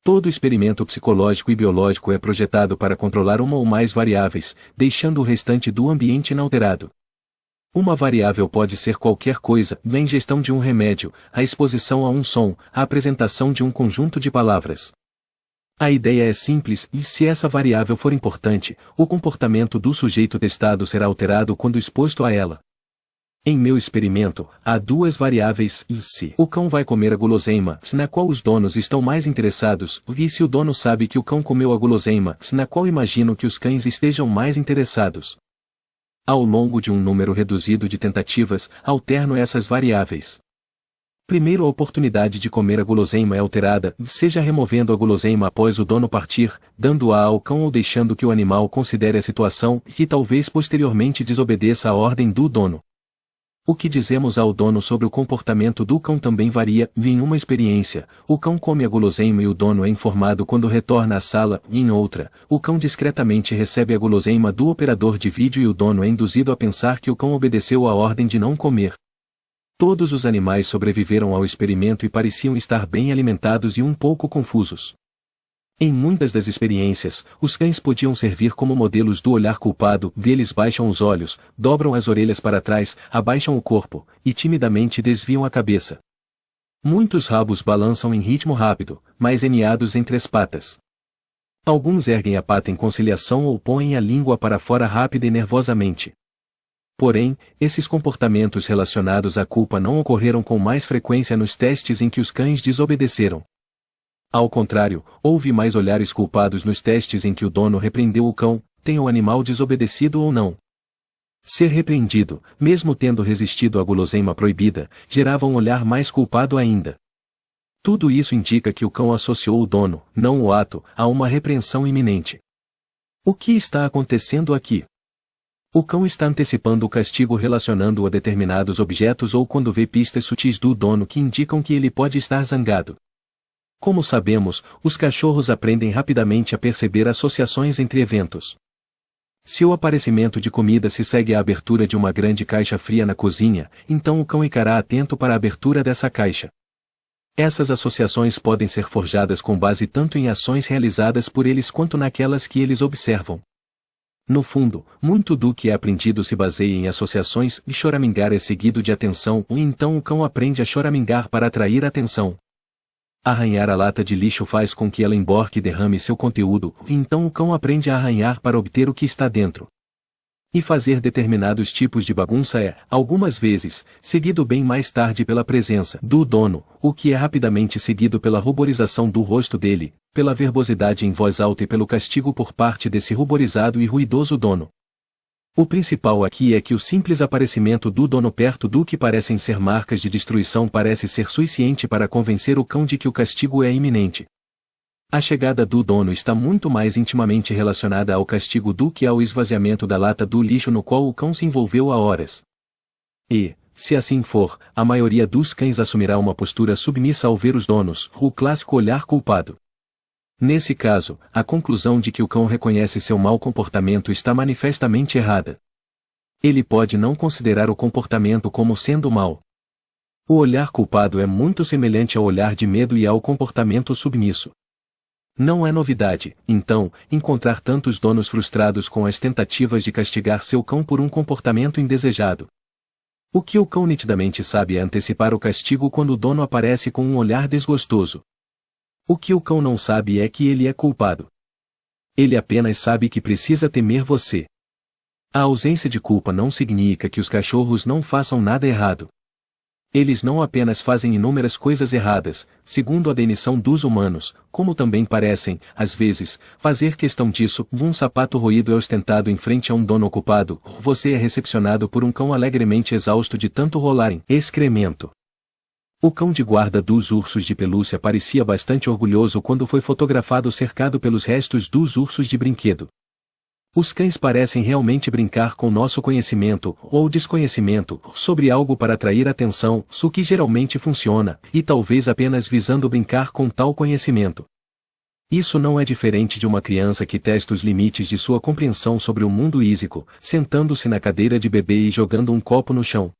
Todo experimento psicológico e biológico é projetado para controlar uma ou mais variáveis, deixando o restante do ambiente inalterado. Uma variável pode ser qualquer coisa, a ingestão de um remédio, a exposição a um som, a apresentação de um conjunto de palavras. A ideia é simples e, se essa variável for importante, o comportamento do sujeito testado será alterado quando exposto a ela. Em meu experimento, há 2 variáveis e se o cão vai comer a guloseima, na qual os donos estão mais interessados, e se o dono sabe que o cão comeu a guloseima, na qual imagino que os cães estejam mais interessados. Ao longo de um número reduzido de tentativas, alterno essas variáveis. Primeiro, a oportunidade de comer a guloseima é alterada, seja removendo a guloseima após o dono partir, dando-a ao cão ou deixando que o animal considere a situação e talvez posteriormente desobedeça a ordem do dono. O que dizemos ao dono sobre o comportamento do cão também varia. Em uma experiência, o cão come a guloseima e o dono é informado quando retorna à sala, e em outra, o cão discretamente recebe a guloseima do operador de vídeo e o dono é induzido a pensar que o cão obedeceu à ordem de não comer. Todos os animais sobreviveram ao experimento e pareciam estar bem alimentados e um pouco confusos. Em muitas das experiências, os cães podiam servir como modelos do olhar culpado, eles baixam os olhos, dobram as orelhas para trás, abaixam o corpo, e timidamente desviam a cabeça. Muitos rabos balançam em ritmo rápido, mas eneados entre as patas. Alguns erguem a pata em conciliação ou põem a língua para fora rápida e nervosamente. Porém, esses comportamentos relacionados à culpa não ocorreram com mais frequência nos testes em que os cães desobedeceram. Ao contrário, houve mais olhares culpados nos testes em que o dono repreendeu o cão, tenha o animal desobedecido ou não. Ser repreendido, mesmo tendo resistido à guloseima proibida, gerava um olhar mais culpado ainda. Tudo isso indica que o cão associou o dono, não o ato, a uma repreensão iminente. O que está acontecendo aqui? O cão está antecipando o castigo relacionando-o a determinados objetos ou quando vê pistas sutis do dono que indicam que ele pode estar zangado. Como sabemos, os cachorros aprendem rapidamente a perceber associações entre eventos. Se o aparecimento de comida se segue à abertura de uma grande caixa fria na cozinha, então o cão ficará atento para a abertura dessa caixa. Essas associações podem ser forjadas com base tanto em ações realizadas por eles quanto naquelas que eles observam. No fundo, muito do que é aprendido se baseia em associações e choramingar é seguido de atenção e então o cão aprende a choramingar para atrair atenção. Arranhar a lata de lixo faz com que ela emborque e derrame seu conteúdo, e então o cão aprende a arranhar para obter o que está dentro. E fazer determinados tipos de bagunça é, algumas vezes, seguido bem mais tarde pela presença do dono, o que é rapidamente seguido pela ruborização do rosto dele, pela verbosidade em voz alta e pelo castigo por parte desse ruborizado e ruidoso dono. O principal aqui é que o simples aparecimento do dono perto do que parecem ser marcas de destruição parece ser suficiente para convencer o cão de que o castigo é iminente. A chegada do dono está muito mais intimamente relacionada ao castigo do que ao esvaziamento da lata do lixo no qual o cão se envolveu há horas. E, se assim for, a maioria dos cães assumirá uma postura submissa ao ver os donos, o clássico olhar culpado. Nesse caso, a conclusão de que o cão reconhece seu mau comportamento está manifestamente errada. Ele pode não considerar o comportamento como sendo mau. O olhar culpado é muito semelhante ao olhar de medo e ao comportamento submisso. Não é novidade, então, encontrar tantos donos frustrados com as tentativas de castigar seu cão por um comportamento indesejado. O que o cão nitidamente sabe é antecipar o castigo quando o dono aparece com um olhar desgostoso. O que o cão não sabe é que ele é culpado. Ele apenas sabe que precisa temer você. A ausência de culpa não significa que os cachorros não façam nada errado. Eles não apenas fazem inúmeras coisas erradas, segundo a definição dos humanos, como também parecem, às vezes, fazer questão disso. Um sapato roído é ostentado em frente a um dono ocupado, você é recepcionado por um cão alegremente exausto de tanto rolar em excremento. O cão de guarda dos ursos de pelúcia parecia bastante orgulhoso quando foi fotografado cercado pelos restos dos ursos de brinquedo. Os cães parecem realmente brincar com nosso conhecimento, ou desconhecimento, sobre algo para atrair atenção, o que geralmente funciona, e talvez apenas visando brincar com tal conhecimento. Isso não é diferente de uma criança que testa os limites de sua compreensão sobre o mundo físico, sentando-se na cadeira de bebê e jogando um copo no chão.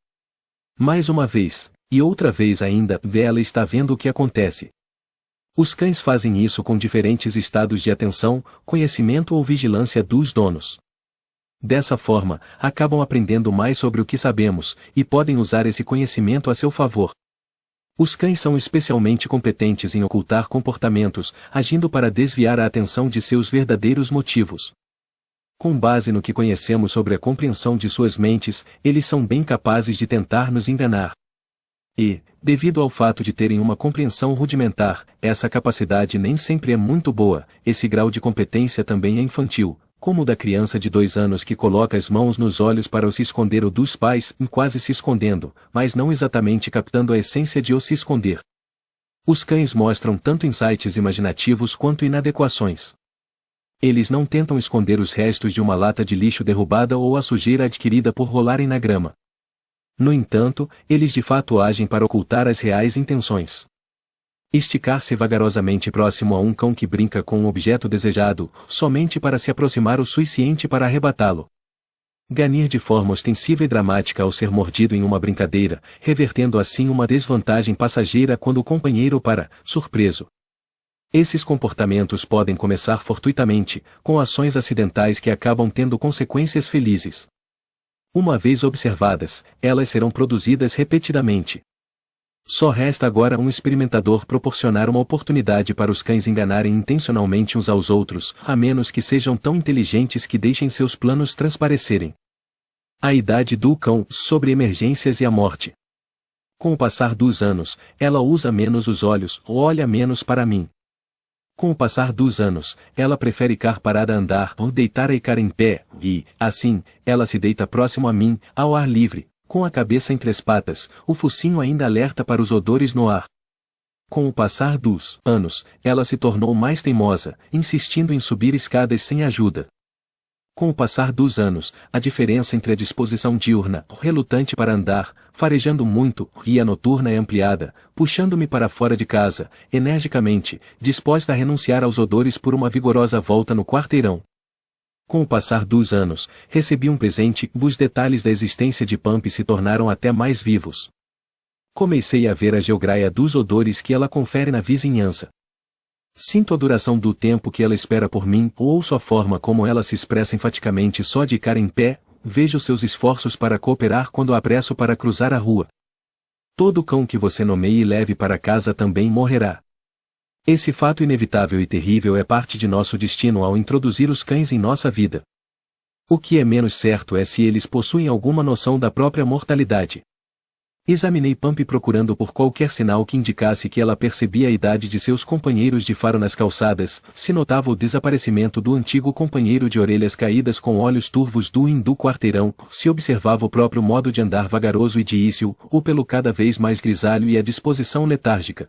Mais uma vez, e outra vez ainda, ela está vendo o que acontece. Os cães fazem isso com diferentes estados de atenção, conhecimento ou vigilância dos donos. Dessa forma, acabam aprendendo mais sobre o que sabemos, e podem usar esse conhecimento a seu favor. Os cães são especialmente competentes em ocultar comportamentos, agindo para desviar a atenção de seus verdadeiros motivos. Com base no que conhecemos sobre a compreensão de suas mentes, eles são bem capazes de tentar nos enganar. E, devido ao fato de terem uma compreensão rudimentar, essa capacidade nem sempre é muito boa, esse grau de competência também é infantil, como o da criança de 2 anos que coloca as mãos nos olhos para se esconder o dos pais, quase se escondendo, mas não exatamente captando a essência de o se esconder. Os cães mostram tanto insights imaginativos quanto inadequações. Eles não tentam esconder os restos de uma lata de lixo derrubada ou a sujeira adquirida por rolarem na grama. No entanto, eles de fato agem para ocultar as reais intenções. Esticar-se vagarosamente próximo a um cão que brinca com um objeto desejado, somente para se aproximar o suficiente para arrebatá-lo. Ganir de forma ostensiva e dramática ao ser mordido em uma brincadeira, revertendo assim uma desvantagem passageira quando o companheiro para, surpreso. Esses comportamentos podem começar fortuitamente, com ações acidentais que acabam tendo consequências felizes. Uma vez observadas, elas serão produzidas repetidamente. Só resta agora um experimentador proporcionar uma oportunidade para os cães enganarem intencionalmente uns aos outros, a menos que sejam tão inteligentes que deixem seus planos transparecerem. A idade do cão, sobre emergências e a morte. Com o passar dos anos, ela usa menos os olhos, ou olha menos para mim. Com o passar dos anos, ela prefere ficar parada a andar ou deitar e ficar em pé, e, assim, ela se deita próximo a mim, ao ar livre, com a cabeça entre as patas, o focinho ainda alerta para os odores no ar. Com o passar dos anos, ela se tornou mais teimosa, insistindo em subir escadas sem ajuda. Com o passar dos anos, a diferença entre a disposição diurna, relutante para andar, farejando muito, e a noturna é ampliada, puxando-me para fora de casa, energicamente, disposta a renunciar aos odores por uma vigorosa volta no quarteirão. Com o passar dos anos, recebi um presente, os detalhes da existência de Pump se tornaram até mais vivos. Comecei a ver a geograia dos odores que ela confere na vizinhança. Sinto a duração do tempo que ela espera por mim, ouço a forma como ela se expressa enfaticamente só de ficar em pé, vejo seus esforços para cooperar quando a apresso para cruzar a rua. Todo cão que você nomeie e leve para casa também morrerá. Esse fato inevitável e terrível é parte de nosso destino ao introduzir os cães em nossa vida. O que é menos certo é se eles possuem alguma noção da própria mortalidade. Examinei Pump procurando por qualquer sinal que indicasse que ela percebia a idade de seus companheiros de faro nas calçadas, se notava o desaparecimento do antigo companheiro de orelhas caídas com olhos turvos do quarteirão, se observava o próprio modo de andar vagaroso e diício, o pelo cada vez mais grisalho e a disposição letárgica.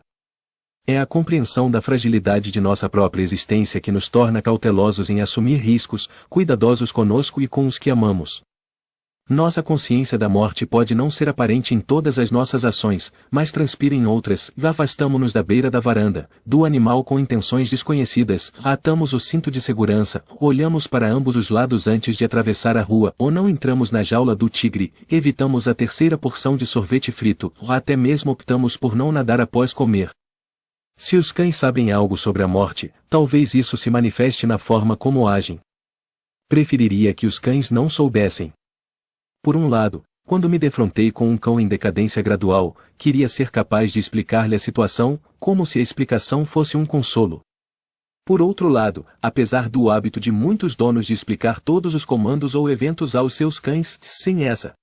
É a compreensão da fragilidade de nossa própria existência que nos torna cautelosos em assumir riscos, cuidadosos conosco e com os que amamos. Nossa consciência da morte pode não ser aparente em todas as nossas ações, mas transpira em outras. Afastamo-nos da beira da varanda, do animal com intenções desconhecidas, atamos o cinto de segurança, olhamos para ambos os lados antes de atravessar a rua, ou não entramos na jaula do tigre, evitamos a terceira porção de sorvete frito, ou até mesmo optamos por não nadar após comer. Se os cães sabem algo sobre a morte, talvez isso se manifeste na forma como agem. Preferiria que os cães não soubessem. Por um lado, quando me defrontei com um cão em decadência gradual, queria ser capaz de explicar-lhe a situação, como se a explicação fosse um consolo. Por outro lado, apesar do hábito de muitos donos de explicar todos os comandos ou eventos aos seus cães, sem essa.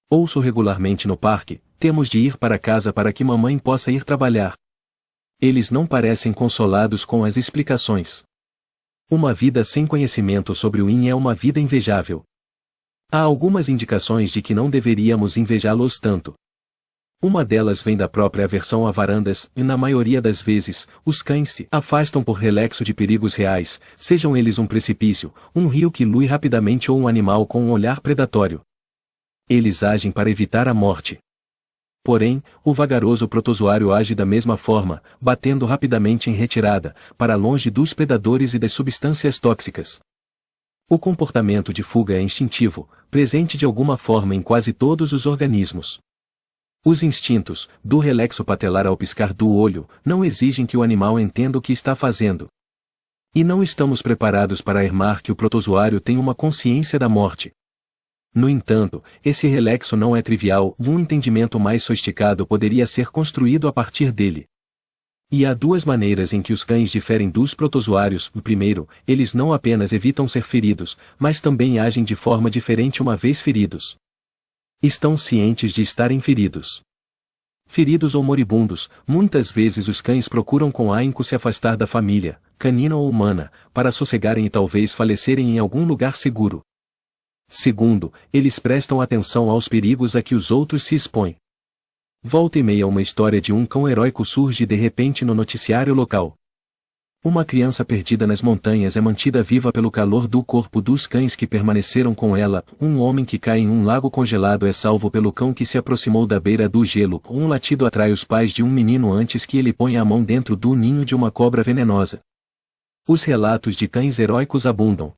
Ouço regularmente no parque, temos de ir para casa para que mamãe possa ir trabalhar. Eles não parecem consolados com as explicações. Uma vida sem conhecimento sobre o IN é uma vida invejável. Há algumas indicações de que não deveríamos invejá-los tanto. Uma delas vem da própria aversão a varandas, e na maioria das vezes, os cães se afastam por relexo de perigos reais, sejam eles um precipício, um rio que lui rapidamente ou um animal com um olhar predatório. Eles agem para evitar a morte. Porém, o vagaroso protozoário age da mesma forma, batendo rapidamente em retirada, para longe dos predadores e das substâncias tóxicas. O comportamento de fuga é instintivo, presente de alguma forma em quase todos os organismos. Os instintos, do relexo patelar ao piscar do olho, não exigem que o animal entenda o que está fazendo. E não estamos preparados para afirmar que o protozoário tem uma consciência da morte. No entanto, esse relexo não é trivial, um entendimento mais sofisticado poderia ser construído a partir dele. E há duas maneiras em que os cães diferem dos protozoários. Primeiro, eles não apenas evitam ser feridos, mas também agem de forma diferente uma vez feridos. Estão cientes de estarem feridos. Feridos ou moribundos, muitas vezes os cães procuram com ahínco se afastar da família, canina ou humana, para sossegarem e talvez falecerem em algum lugar seguro. Segundo, eles prestam atenção aos perigos a que os outros se expõem. Volta e meia uma história de um cão heróico surge de repente no noticiário local. Uma criança perdida nas montanhas é mantida viva pelo calor do corpo dos cães que permaneceram com ela, um homem que cai em um lago congelado é salvo pelo cão que se aproximou da beira do gelo, um latido atrai os pais de um menino antes que ele ponha a mão dentro do ninho de uma cobra venenosa. Os relatos de cães heróicos abundam.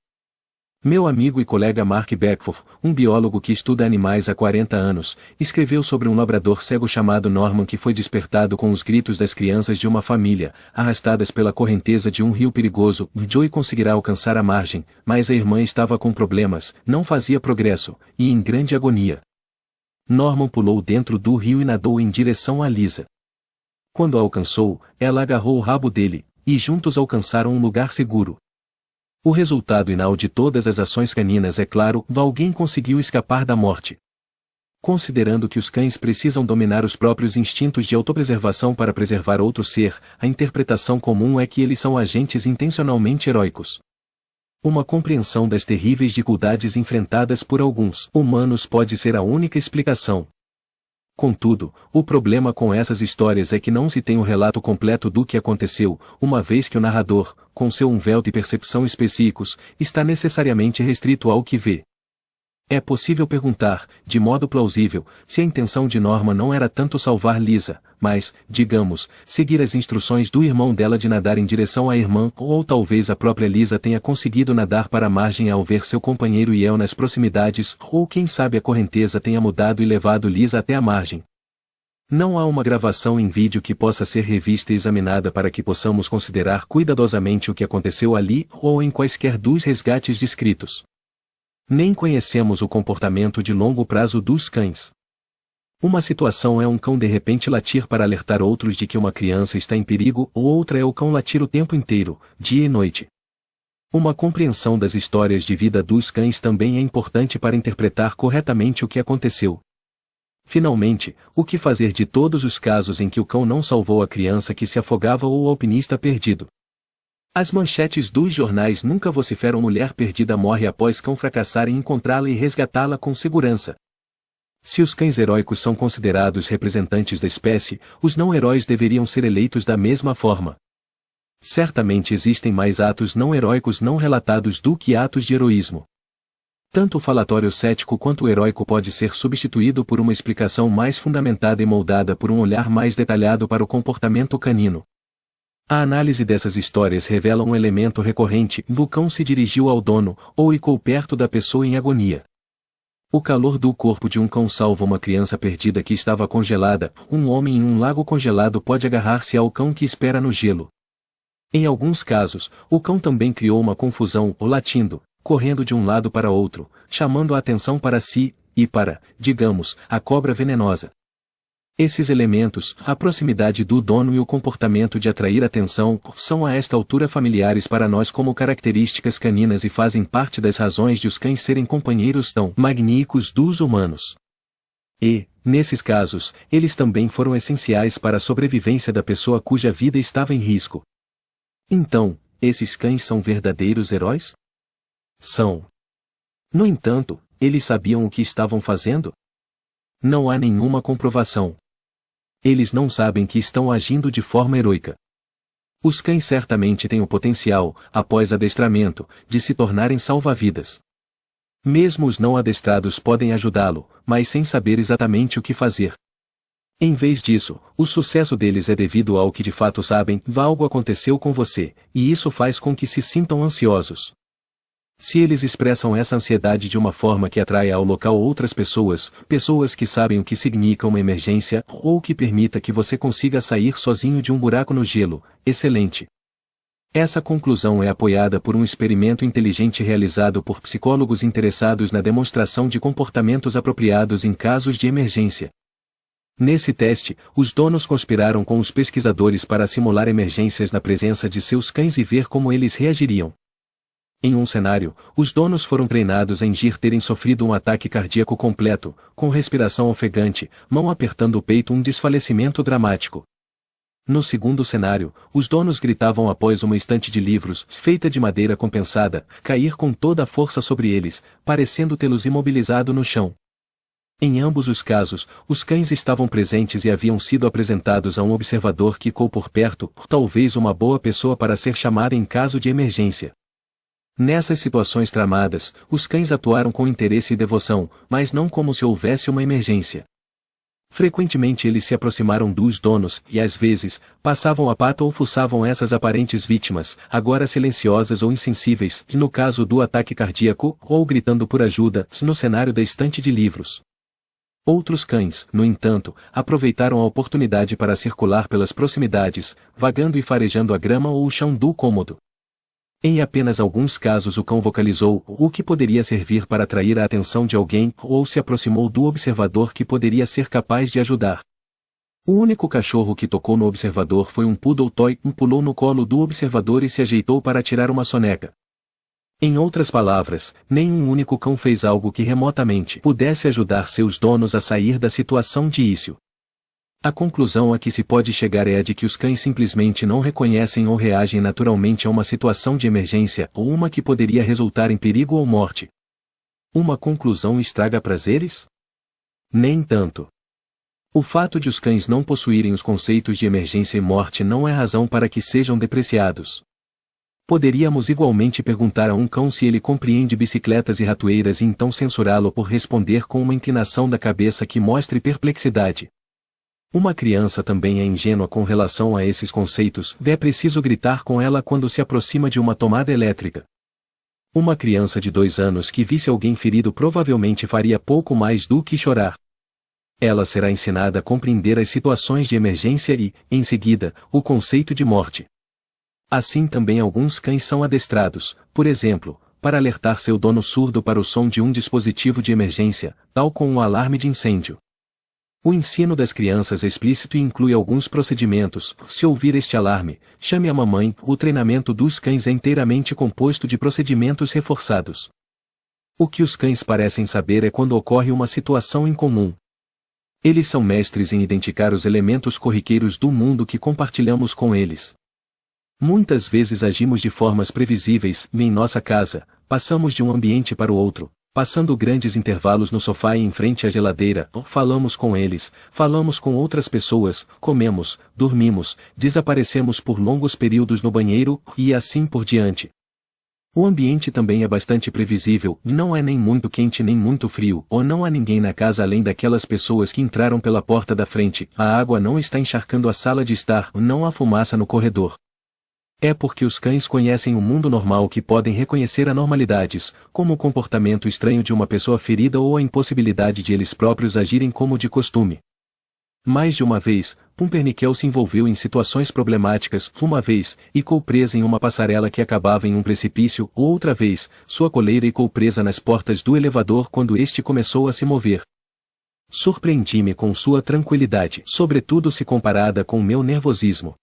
Meu amigo e colega Mark Beckford, um biólogo que estuda animais há 40 anos, escreveu sobre um labrador cego chamado Norman que foi despertado com os gritos das crianças de uma família, arrastadas pela correnteza de um rio perigoso. Joey conseguirá alcançar a margem, mas a irmã estava com problemas, não fazia progresso, e em grande agonia. Norman pulou dentro do rio e nadou em direção a Lisa. Quando a alcançou, ela agarrou o rabo dele, e juntos alcançaram um lugar seguro. O resultado final de todas as ações caninas é claro, alguém conseguiu escapar da morte. Considerando que os cães precisam dominar os próprios instintos de autopreservação para preservar outro ser, a interpretação comum é que eles são agentes intencionalmente heróicos. Uma compreensão das terríveis dificuldades enfrentadas por alguns humanos pode ser a única explicação. Contudo, o problema com essas histórias é que não se tem o relato completo do que aconteceu, uma vez que o narrador, com seu véu de percepção específicos, está necessariamente restrito ao que vê. É possível perguntar, de modo plausível, se a intenção de Norma não era tanto salvar Lisa, mas, digamos, seguir as instruções do irmão dela de nadar em direção à irmã, ou talvez a própria Lisa tenha conseguido nadar para a margem ao ver seu companheiro Iel nas proximidades, ou quem sabe a correnteza tenha mudado e levado Lisa até a margem. Não há uma gravação em vídeo que possa ser revista e examinada para que possamos considerar cuidadosamente o que aconteceu ali ou em quaisquer dos resgates descritos. Nem conhecemos o comportamento de longo prazo dos cães. Uma situação é um cão de repente latir para alertar outros de que uma criança está em perigo, ou outra é o cão latir o tempo inteiro, dia e noite. Uma compreensão das histórias de vida dos cães também é importante para interpretar corretamente o que aconteceu. Finalmente, o que fazer de todos os casos em que o cão não salvou a criança que se afogava ou o alpinista perdido? As manchetes dos jornais nunca vociferam mulher perdida morre após cão fracassar em encontrá-la e resgatá-la com segurança. Se os cães heróicos são considerados representantes da espécie, os não-heróis deveriam ser eleitos da mesma forma. Certamente existem mais atos não heróicos não relatados do que atos de heroísmo. Tanto o falatório cético quanto o heróico pode ser substituído por uma explicação mais fundamentada e moldada por um olhar mais detalhado para o comportamento canino. A análise dessas histórias revela um elemento recorrente: o cão se dirigiu ao dono, ou ficou perto da pessoa em agonia. O calor do corpo de um cão salva uma criança perdida que estava congelada. Um homem em um lago congelado pode agarrar-se ao cão que espera no gelo. Em alguns casos, o cão também criou uma confusão, ou latindo, correndo de um lado para outro, chamando a atenção para si, e para, digamos, a cobra venenosa. Esses elementos, a proximidade do dono e o comportamento de atrair atenção, são a esta altura familiares para nós como características caninas e fazem parte das razões de os cães serem companheiros tão magníficos dos humanos. E, nesses casos, eles também foram essenciais para a sobrevivência da pessoa cuja vida estava em risco. Então, esses cães são verdadeiros heróis? São. No entanto, eles sabiam o que estavam fazendo? Não há nenhuma comprovação. Eles não sabem que estão agindo de forma heroica. Os cães certamente têm o potencial, após adestramento, de se tornarem salva-vidas. Mesmo os não adestrados podem ajudá-lo, mas sem saber exatamente o que fazer. Em vez disso, o sucesso deles é devido ao que de fato sabem: algo aconteceu com você, e isso faz com que se sintam ansiosos. Se eles expressam essa ansiedade de uma forma que atraia ao local outras pessoas, pessoas que sabem o que significa uma emergência, ou que permita que você consiga sair sozinho de um buraco no gelo, excelente. Essa conclusão é apoiada por um experimento inteligente realizado por psicólogos interessados na demonstração de comportamentos apropriados em casos de emergência. Nesse teste, os donos conspiraram com os pesquisadores para simular emergências na presença de seus cães e ver como eles reagiriam. Em um cenário, os donos foram treinados a fingir terem sofrido um ataque cardíaco completo, com respiração ofegante, mão apertando o peito, um desfalecimento dramático. No segundo cenário, os donos gritavam após uma estante de livros, feita de madeira compensada, cair com toda a força sobre eles, parecendo tê-los imobilizado no chão. Em ambos os casos, os cães estavam presentes e haviam sido apresentados a um observador que ficou por perto, talvez uma boa pessoa para ser chamada em caso de emergência. Nessas situações tramadas, os cães atuaram com interesse e devoção, mas não como se houvesse uma emergência. Frequentemente eles se aproximaram dos donos, e às vezes, passavam a pata ou fuçavam essas aparentes vítimas, agora silenciosas ou insensíveis, no caso do ataque cardíaco, ou gritando por ajuda, no cenário da estante de livros. Outros cães, no entanto, aproveitaram a oportunidade para circular pelas proximidades, vagando e farejando a grama ou o chão do cômodo. Em apenas alguns casos o cão vocalizou o que poderia servir para atrair a atenção de alguém ou se aproximou do observador que poderia ser capaz de ajudar. O único cachorro que tocou no observador foi um poodle toy, pulou no colo do observador e se ajeitou para tirar uma soneca. Em outras palavras, nenhum único cão fez algo que remotamente pudesse ajudar seus donos a sair da situação de vício. A conclusão a que se pode chegar é a de que os cães simplesmente não reconhecem ou reagem naturalmente a uma situação de emergência ou uma que poderia resultar em perigo ou morte. Uma conclusão estraga prazeres? Nem tanto. O fato de os cães não possuírem os conceitos de emergência e morte não é razão para que sejam depreciados. Poderíamos igualmente perguntar a um cão se ele compreende bicicletas e ratoeiras e então censurá-lo por responder com uma inclinação da cabeça que mostre perplexidade. Uma criança também é ingênua com relação a esses conceitos, é preciso gritar com ela quando se aproxima de uma tomada elétrica. Uma criança de 2 anos que visse alguém ferido provavelmente faria pouco mais do que chorar. Ela será ensinada a compreender as situações de emergência e, em seguida, o conceito de morte. Assim também alguns cães são adestrados, por exemplo, para alertar seu dono surdo para o som de um dispositivo de emergência, tal como um alarme de incêndio. O ensino das crianças é explícito e inclui alguns procedimentos. Se ouvir este alarme, chame a mamãe. O treinamento dos cães é inteiramente composto de procedimentos reforçados. O que os cães parecem saber é quando ocorre uma situação incomum. Eles são mestres em identificar os elementos corriqueiros do mundo que compartilhamos com eles. Muitas vezes agimos de formas previsíveis, e em nossa casa, passamos de um ambiente para o outro, passando grandes intervalos no sofá e em frente à geladeira, falamos com eles, falamos com outras pessoas, comemos, dormimos, desaparecemos por longos períodos no banheiro, e assim por diante. O ambiente também é bastante previsível, não é nem muito quente nem muito frio, ou não há ninguém na casa além daquelas pessoas que entraram pela porta da frente, a água não está encharcando a sala de estar, não há fumaça no corredor. É porque os cães conhecem o mundo normal que podem reconhecer anormalidades, como o comportamento estranho de uma pessoa ferida ou a impossibilidade de eles próprios agirem como de costume. Mais de uma vez, Pumpernickel se envolveu em situações problemáticas, uma vez, ficou presa em uma passarela que acabava em um precipício, outra vez, sua coleira ficou presa nas portas do elevador quando este começou a se mover. Surpreendi-me com sua tranquilidade, sobretudo se comparada com meu nervosismo.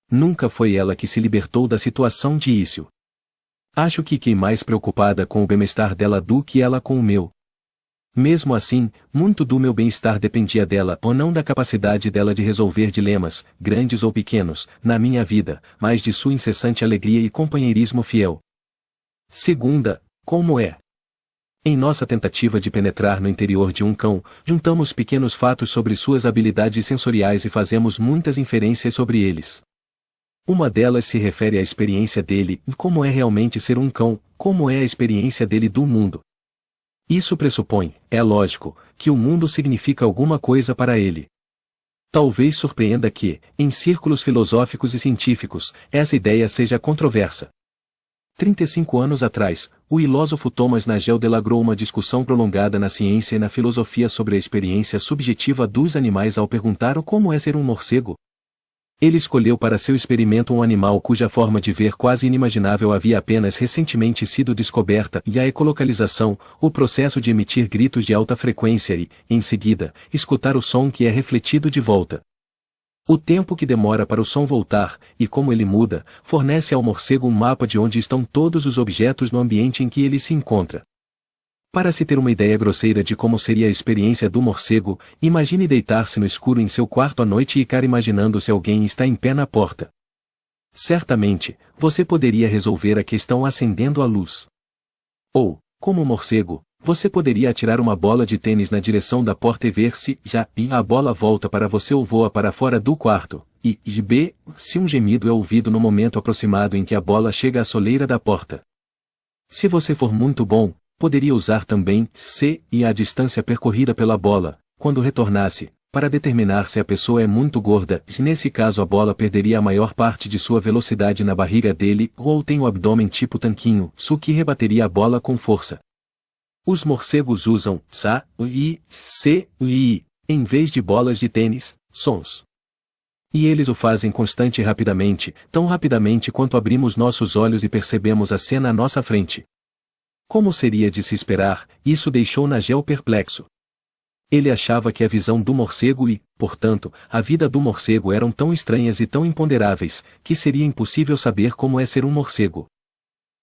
Nunca foi ela que se libertou da situação de vício. Acho que fiquei mais preocupada com o bem-estar dela do que ela com o meu. Mesmo assim, muito do meu bem-estar dependia dela ou não da capacidade dela de resolver dilemas, grandes ou pequenos, na minha vida, mas de sua incessante alegria e companheirismo fiel. Segunda, como é? Em nossa tentativa de penetrar no interior de um cão, juntamos pequenos fatos sobre suas habilidades sensoriais e fazemos muitas inferências sobre eles. Uma delas se refere à experiência dele, como é realmente ser um cão, como é a experiência dele do mundo. Isso pressupõe, é lógico, que o mundo significa alguma coisa para ele. Talvez surpreenda que, em círculos filosóficos e científicos, essa ideia seja controversa. 35 anos atrás, o filósofo Thomas Nagel delagrou uma discussão prolongada na ciência e na filosofia sobre a experiência subjetiva dos animais ao perguntar como é ser um morcego. Ele escolheu para seu experimento um animal cuja forma de ver quase inimaginável havia apenas recentemente sido descoberta e a ecolocalização, o processo de emitir gritos de alta frequência e, em seguida, escutar o som que é refletido de volta. O tempo que demora para o som voltar, e como ele muda, fornece ao morcego um mapa de onde estão todos os objetos no ambiente em que ele se encontra. Para se ter uma ideia grosseira de como seria a experiência do morcego, imagine deitar-se no escuro em seu quarto à noite e ficar imaginando se alguém está em pé na porta. Certamente, você poderia resolver a questão acendendo a luz. Ou, como morcego, você poderia atirar uma bola de tênis na direção da porta e ver se a bola volta para você ou voa para fora do quarto, e b, se um gemido é ouvido no momento aproximado em que a bola chega à soleira da porta. Se você for muito bom, poderia usar também c e a distância percorrida pela bola, quando retornasse, para determinar se a pessoa é muito gorda, se nesse caso a bola perderia a maior parte de sua velocidade na barriga dele, ou tem o abdômen tipo tanquinho, o que rebateria a bola com força. Os morcegos usam sa, i, c, i, em vez de bolas de tênis, sons. E eles o fazem constante e rapidamente, tão rapidamente quanto abrimos nossos olhos e percebemos a cena à nossa frente. Como seria de se esperar, isso deixou Nagel perplexo. Ele achava que a visão do morcego e, portanto, a vida do morcego eram tão estranhas e tão imponderáveis, que seria impossível saber como é ser um morcego.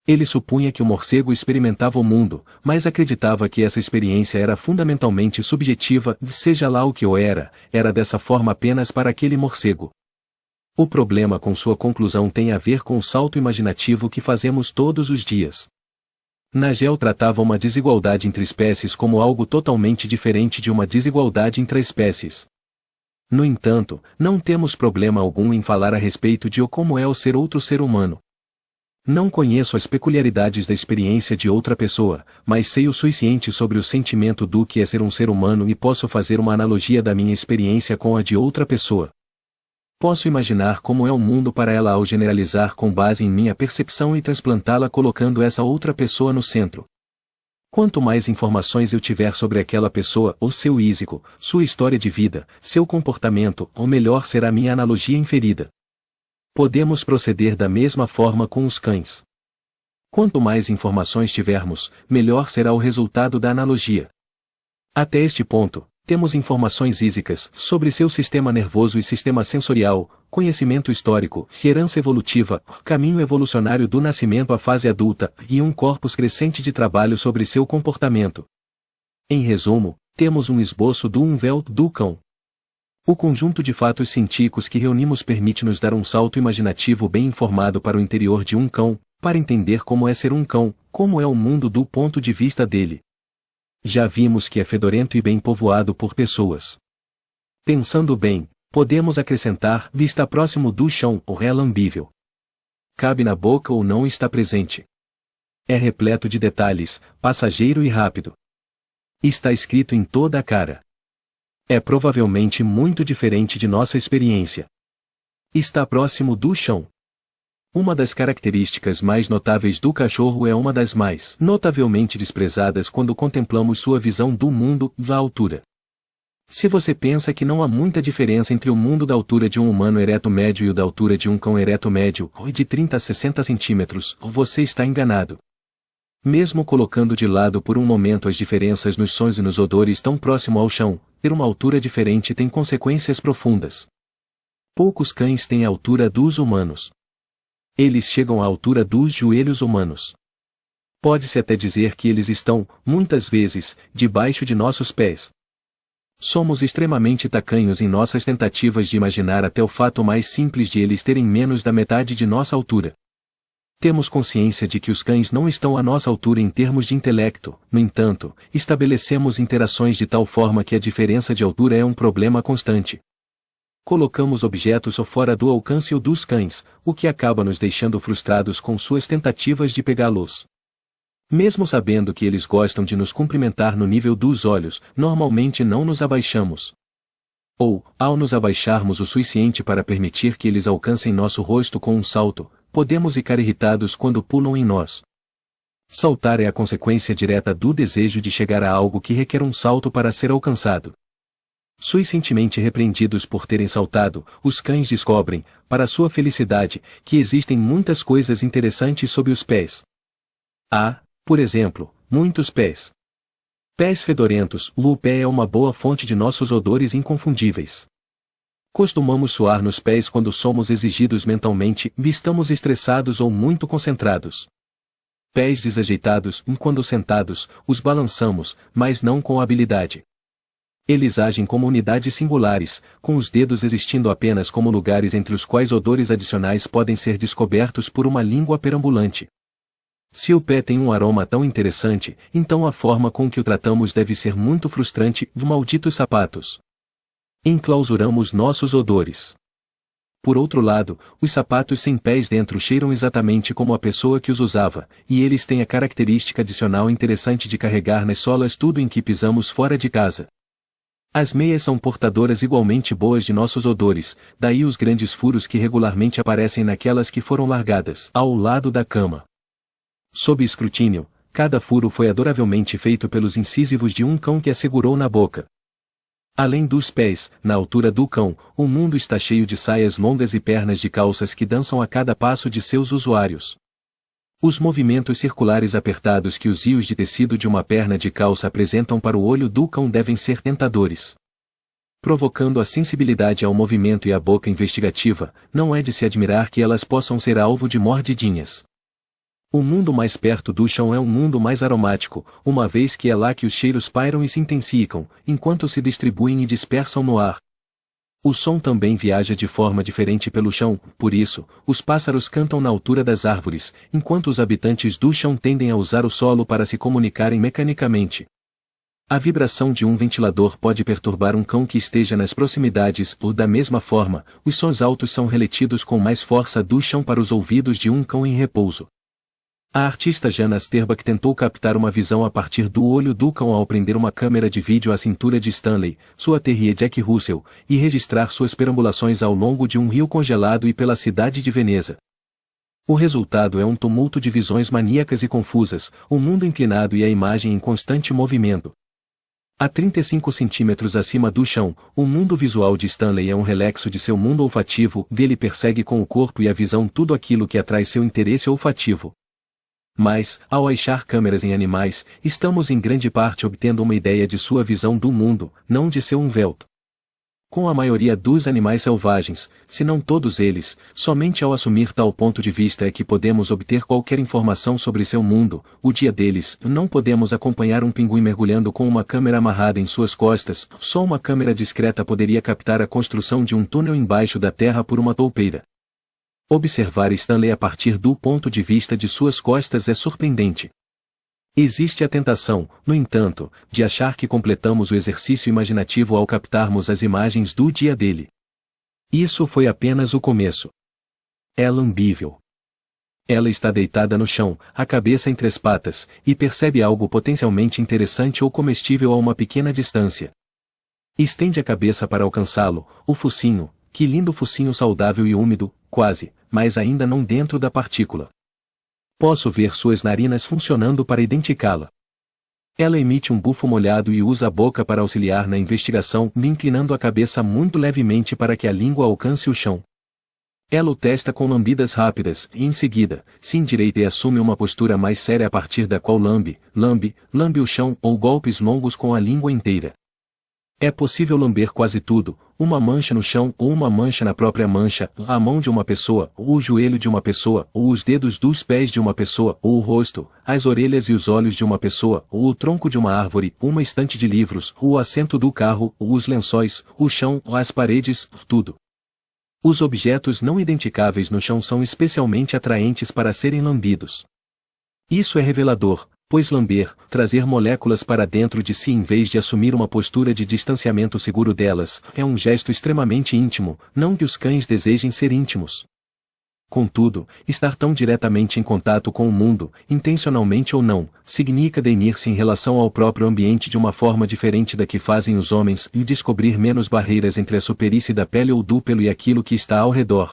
Ele supunha que o morcego experimentava o mundo, mas acreditava que essa experiência era fundamentalmente subjetiva, seja lá o que o era dessa forma apenas para aquele morcego. O problema com sua conclusão tem a ver com o salto imaginativo que fazemos todos os dias. Nagel tratava uma desigualdade entre espécies como algo totalmente diferente de uma desigualdade entre espécies. No entanto, não temos problema algum em falar a respeito de como é o ser outro ser humano. Não conheço as peculiaridades da experiência de outra pessoa, mas sei o suficiente sobre o sentimento do que é ser um ser humano e posso fazer uma analogia da minha experiência com a de outra pessoa. Posso imaginar como é o mundo para ela ao generalizar com base em minha percepção e transplantá-la colocando essa outra pessoa no centro. Quanto mais informações eu tiver sobre aquela pessoa, ou seu físico, sua história de vida, seu comportamento, ou melhor será minha analogia inferida. Podemos proceder da mesma forma com os cães. Quanto mais informações tivermos, melhor será o resultado da analogia. Até este ponto, temos informações físicas sobre seu sistema nervoso e sistema sensorial, conhecimento histórico, herança evolutiva, caminho evolucionário do nascimento à fase adulta, e um corpus crescente de trabalho sobre seu comportamento. Em resumo, temos um esboço do véu do cão. O conjunto de fatos científicos que reunimos permite-nos dar um salto imaginativo bem informado para o interior de um cão, para entender como é ser um cão, como é o mundo do ponto de vista dele. Já vimos que é fedorento e bem povoado por pessoas. Pensando bem, podemos acrescentar, está próximo do chão ou é lambível. Cabe na boca ou não está presente. É repleto de detalhes, passageiro e rápido. Está escrito em toda a cara. É provavelmente muito diferente de nossa experiência. Está próximo do chão. Uma das características mais notáveis do cachorro é uma das mais notavelmente desprezadas quando contemplamos sua visão do mundo, da altura. Se você pensa que não há muita diferença entre o mundo da altura de um humano ereto médio e o da altura de um cão ereto médio, de 30 a 60 centímetros, você está enganado. Mesmo colocando de lado por um momento as diferenças nos sons e nos odores tão próximo ao chão, ter uma altura diferente tem consequências profundas. Poucos cães têm a altura dos humanos. Eles chegam à altura dos joelhos humanos. Pode-se até dizer que eles estão, muitas vezes, debaixo de nossos pés. Somos extremamente tacanhos em nossas tentativas de imaginar até o fato mais simples de eles terem menos da metade de nossa altura. Temos consciência de que os cães não estão à nossa altura em termos de intelecto, no entanto, estabelecemos interações de tal forma que a diferença de altura é um problema constante. Colocamos objetos fora do alcance dos cães, o que acaba nos deixando frustrados com suas tentativas de pegá-los. Mesmo sabendo que eles gostam de nos cumprimentar no nível dos olhos, normalmente não nos abaixamos. Ou, ao nos abaixarmos o suficiente para permitir que eles alcancem nosso rosto com um salto, podemos ficar irritados quando pulam em nós. Saltar é a consequência direta do desejo de chegar a algo que requer um salto para ser alcançado. Suficientemente repreendidos por terem saltado, os cães descobrem, para sua felicidade, que existem muitas coisas interessantes sob os pés. Há, por exemplo, muitos pés. Pés fedorentos. O pé é uma boa fonte de nossos odores inconfundíveis. Costumamos suar nos pés quando somos exigidos mentalmente, estamos estressados ou muito concentrados. Pés desajeitados, quando sentados, os balançamos, mas não com habilidade. Eles agem como unidades singulares, com os dedos existindo apenas como lugares entre os quais odores adicionais podem ser descobertos por uma língua perambulante. Se o pé tem um aroma tão interessante, então a forma com que o tratamos deve ser muito frustrante, malditos sapatos. Enclausuramos nossos odores. Por outro lado, os sapatos sem pés dentro cheiram exatamente como a pessoa que os usava, e eles têm a característica adicional interessante de carregar nas solas tudo em que pisamos fora de casa. As meias são portadoras igualmente boas de nossos odores, daí os grandes furos que regularmente aparecem naquelas que foram largadas ao lado da cama. Sob escrutínio, cada furo foi adoravelmente feito pelos incisivos de um cão que a segurou na boca. Além dos pés, na altura do cão, o mundo está cheio de saias longas e pernas de calças que dançam a cada passo de seus usuários. Os movimentos circulares apertados que os fios de tecido de uma perna de calça apresentam para o olho do cão devem ser tentadores. Provocando a sensibilidade ao movimento e a boca investigativa, não é de se admirar que elas possam ser alvo de mordidinhas. O mundo mais perto do chão é um mundo mais aromático, uma vez que é lá que os cheiros pairam e se intensificam, enquanto se distribuem e dispersam no ar. O som também viaja de forma diferente pelo chão, por isso, os pássaros cantam na altura das árvores, enquanto os habitantes do chão tendem a usar o solo para se comunicarem mecanicamente. A vibração de um ventilador pode perturbar um cão que esteja nas proximidades, ou da mesma forma, os sons altos são reletidos com mais força do chão para os ouvidos de um cão em repouso. A artista Jana Sterbach tentou captar uma visão a partir do olho do cão ao prender uma câmera de vídeo à cintura de Stanley, sua terrier Jack Russell, e registrar suas perambulações ao longo de um rio congelado e pela cidade de Veneza. O resultado é um tumulto de visões maníacas e confusas, o mundo inclinado e a imagem em constante movimento. A 35 centímetros acima do chão, o mundo visual de Stanley é um relexo de seu mundo olfativo, dele persegue com o corpo e a visão tudo aquilo que atrai seu interesse olfativo. Mas, ao achar câmeras em animais, estamos em grande parte obtendo uma ideia de sua visão do mundo, não de seu envelto. Com a maioria dos animais selvagens, se não todos eles, somente ao assumir tal ponto de vista é que podemos obter qualquer informação sobre seu mundo. O dia deles, não podemos acompanhar um pinguim mergulhando com uma câmera amarrada em suas costas, só uma câmera discreta poderia captar a construção de um túnel embaixo da terra por uma toupeira. Observar Stanley a partir do ponto de vista de suas costas é surpreendente. Existe a tentação, no entanto, de achar que completamos o exercício imaginativo ao captarmos as imagens do dia dele. Isso foi apenas o começo. É lambível. Ela está deitada no chão, a cabeça entre as patas, e percebe algo potencialmente interessante ou comestível a uma pequena distância. Estende a cabeça para alcançá-lo, o focinho, que lindo focinho saudável e úmido, quase, mas ainda não dentro da partícula. Posso ver suas narinas funcionando para identificá-la. Ela emite um bufo molhado e usa a boca para auxiliar na investigação, inclinando a cabeça muito levemente para que a língua alcance o chão. Ela o testa com lambidas rápidas, e em seguida, se endireita e assume uma postura mais séria a partir da qual lambe o chão ou golpes longos com a língua inteira. É possível lamber quase tudo, uma mancha no chão ou uma mancha na própria mancha, a mão de uma pessoa, ou o joelho de uma pessoa, ou os dedos dos pés de uma pessoa, ou o rosto, as orelhas e os olhos de uma pessoa, ou o tronco de uma árvore, uma estante de livros, ou o assento do carro, ou os lençóis, o chão, as paredes, tudo. Os objetos não identificáveis no chão são especialmente atraentes para serem lambidos. Isso é revelador, pois lamber, trazer moléculas para dentro de si em vez de assumir uma postura de distanciamento seguro delas, é um gesto extremamente íntimo, não que os cães desejem ser íntimos. Contudo, estar tão diretamente em contato com o mundo, intencionalmente ou não, significa definir-se em relação ao próprio ambiente de uma forma diferente da que fazem os homens e descobrir menos barreiras entre a superfície da pele ou do pelo e aquilo que está ao redor.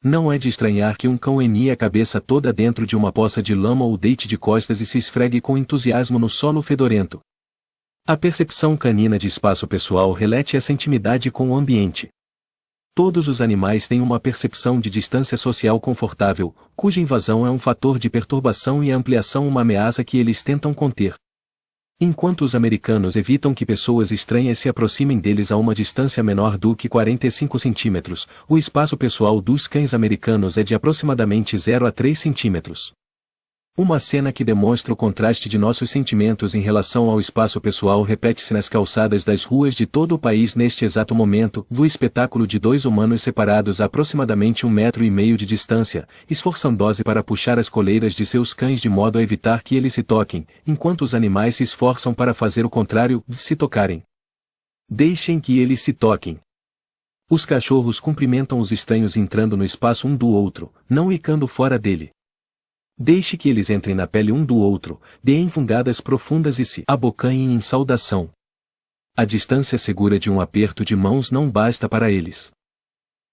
Não é de estranhar que um cão enie a cabeça toda dentro de uma poça de lama ou deite de costas e se esfregue com entusiasmo no solo fedorento. A percepção canina de espaço pessoal relate essa intimidade com o ambiente. Todos os animais têm uma percepção de distância social confortável, cuja invasão é um fator de perturbação e a ampliação uma ameaça que eles tentam conter. Enquanto os americanos evitam que pessoas estranhas se aproximem deles a uma distância menor do que 45 centímetros, o espaço pessoal dos cães americanos é de aproximadamente 0 a 3 centímetros. Uma cena que demonstra o contraste de nossos sentimentos em relação ao espaço pessoal repete-se nas calçadas das ruas de todo o país neste exato momento, do espetáculo de dois humanos separados a aproximadamente 1,5 metros de distância, esforçando-se para puxar as coleiras de seus cães de modo a evitar que eles se toquem, enquanto os animais se esforçam para fazer o contrário, de se tocarem. Deixem que eles se toquem. Os cachorros cumprimentam os estranhos entrando no espaço um do outro, não ficando fora dele. Deixe que eles entrem na pele um do outro, deem fungadas profundas e se abocanhem em saudação. A distância segura de um aperto de mãos não basta para eles.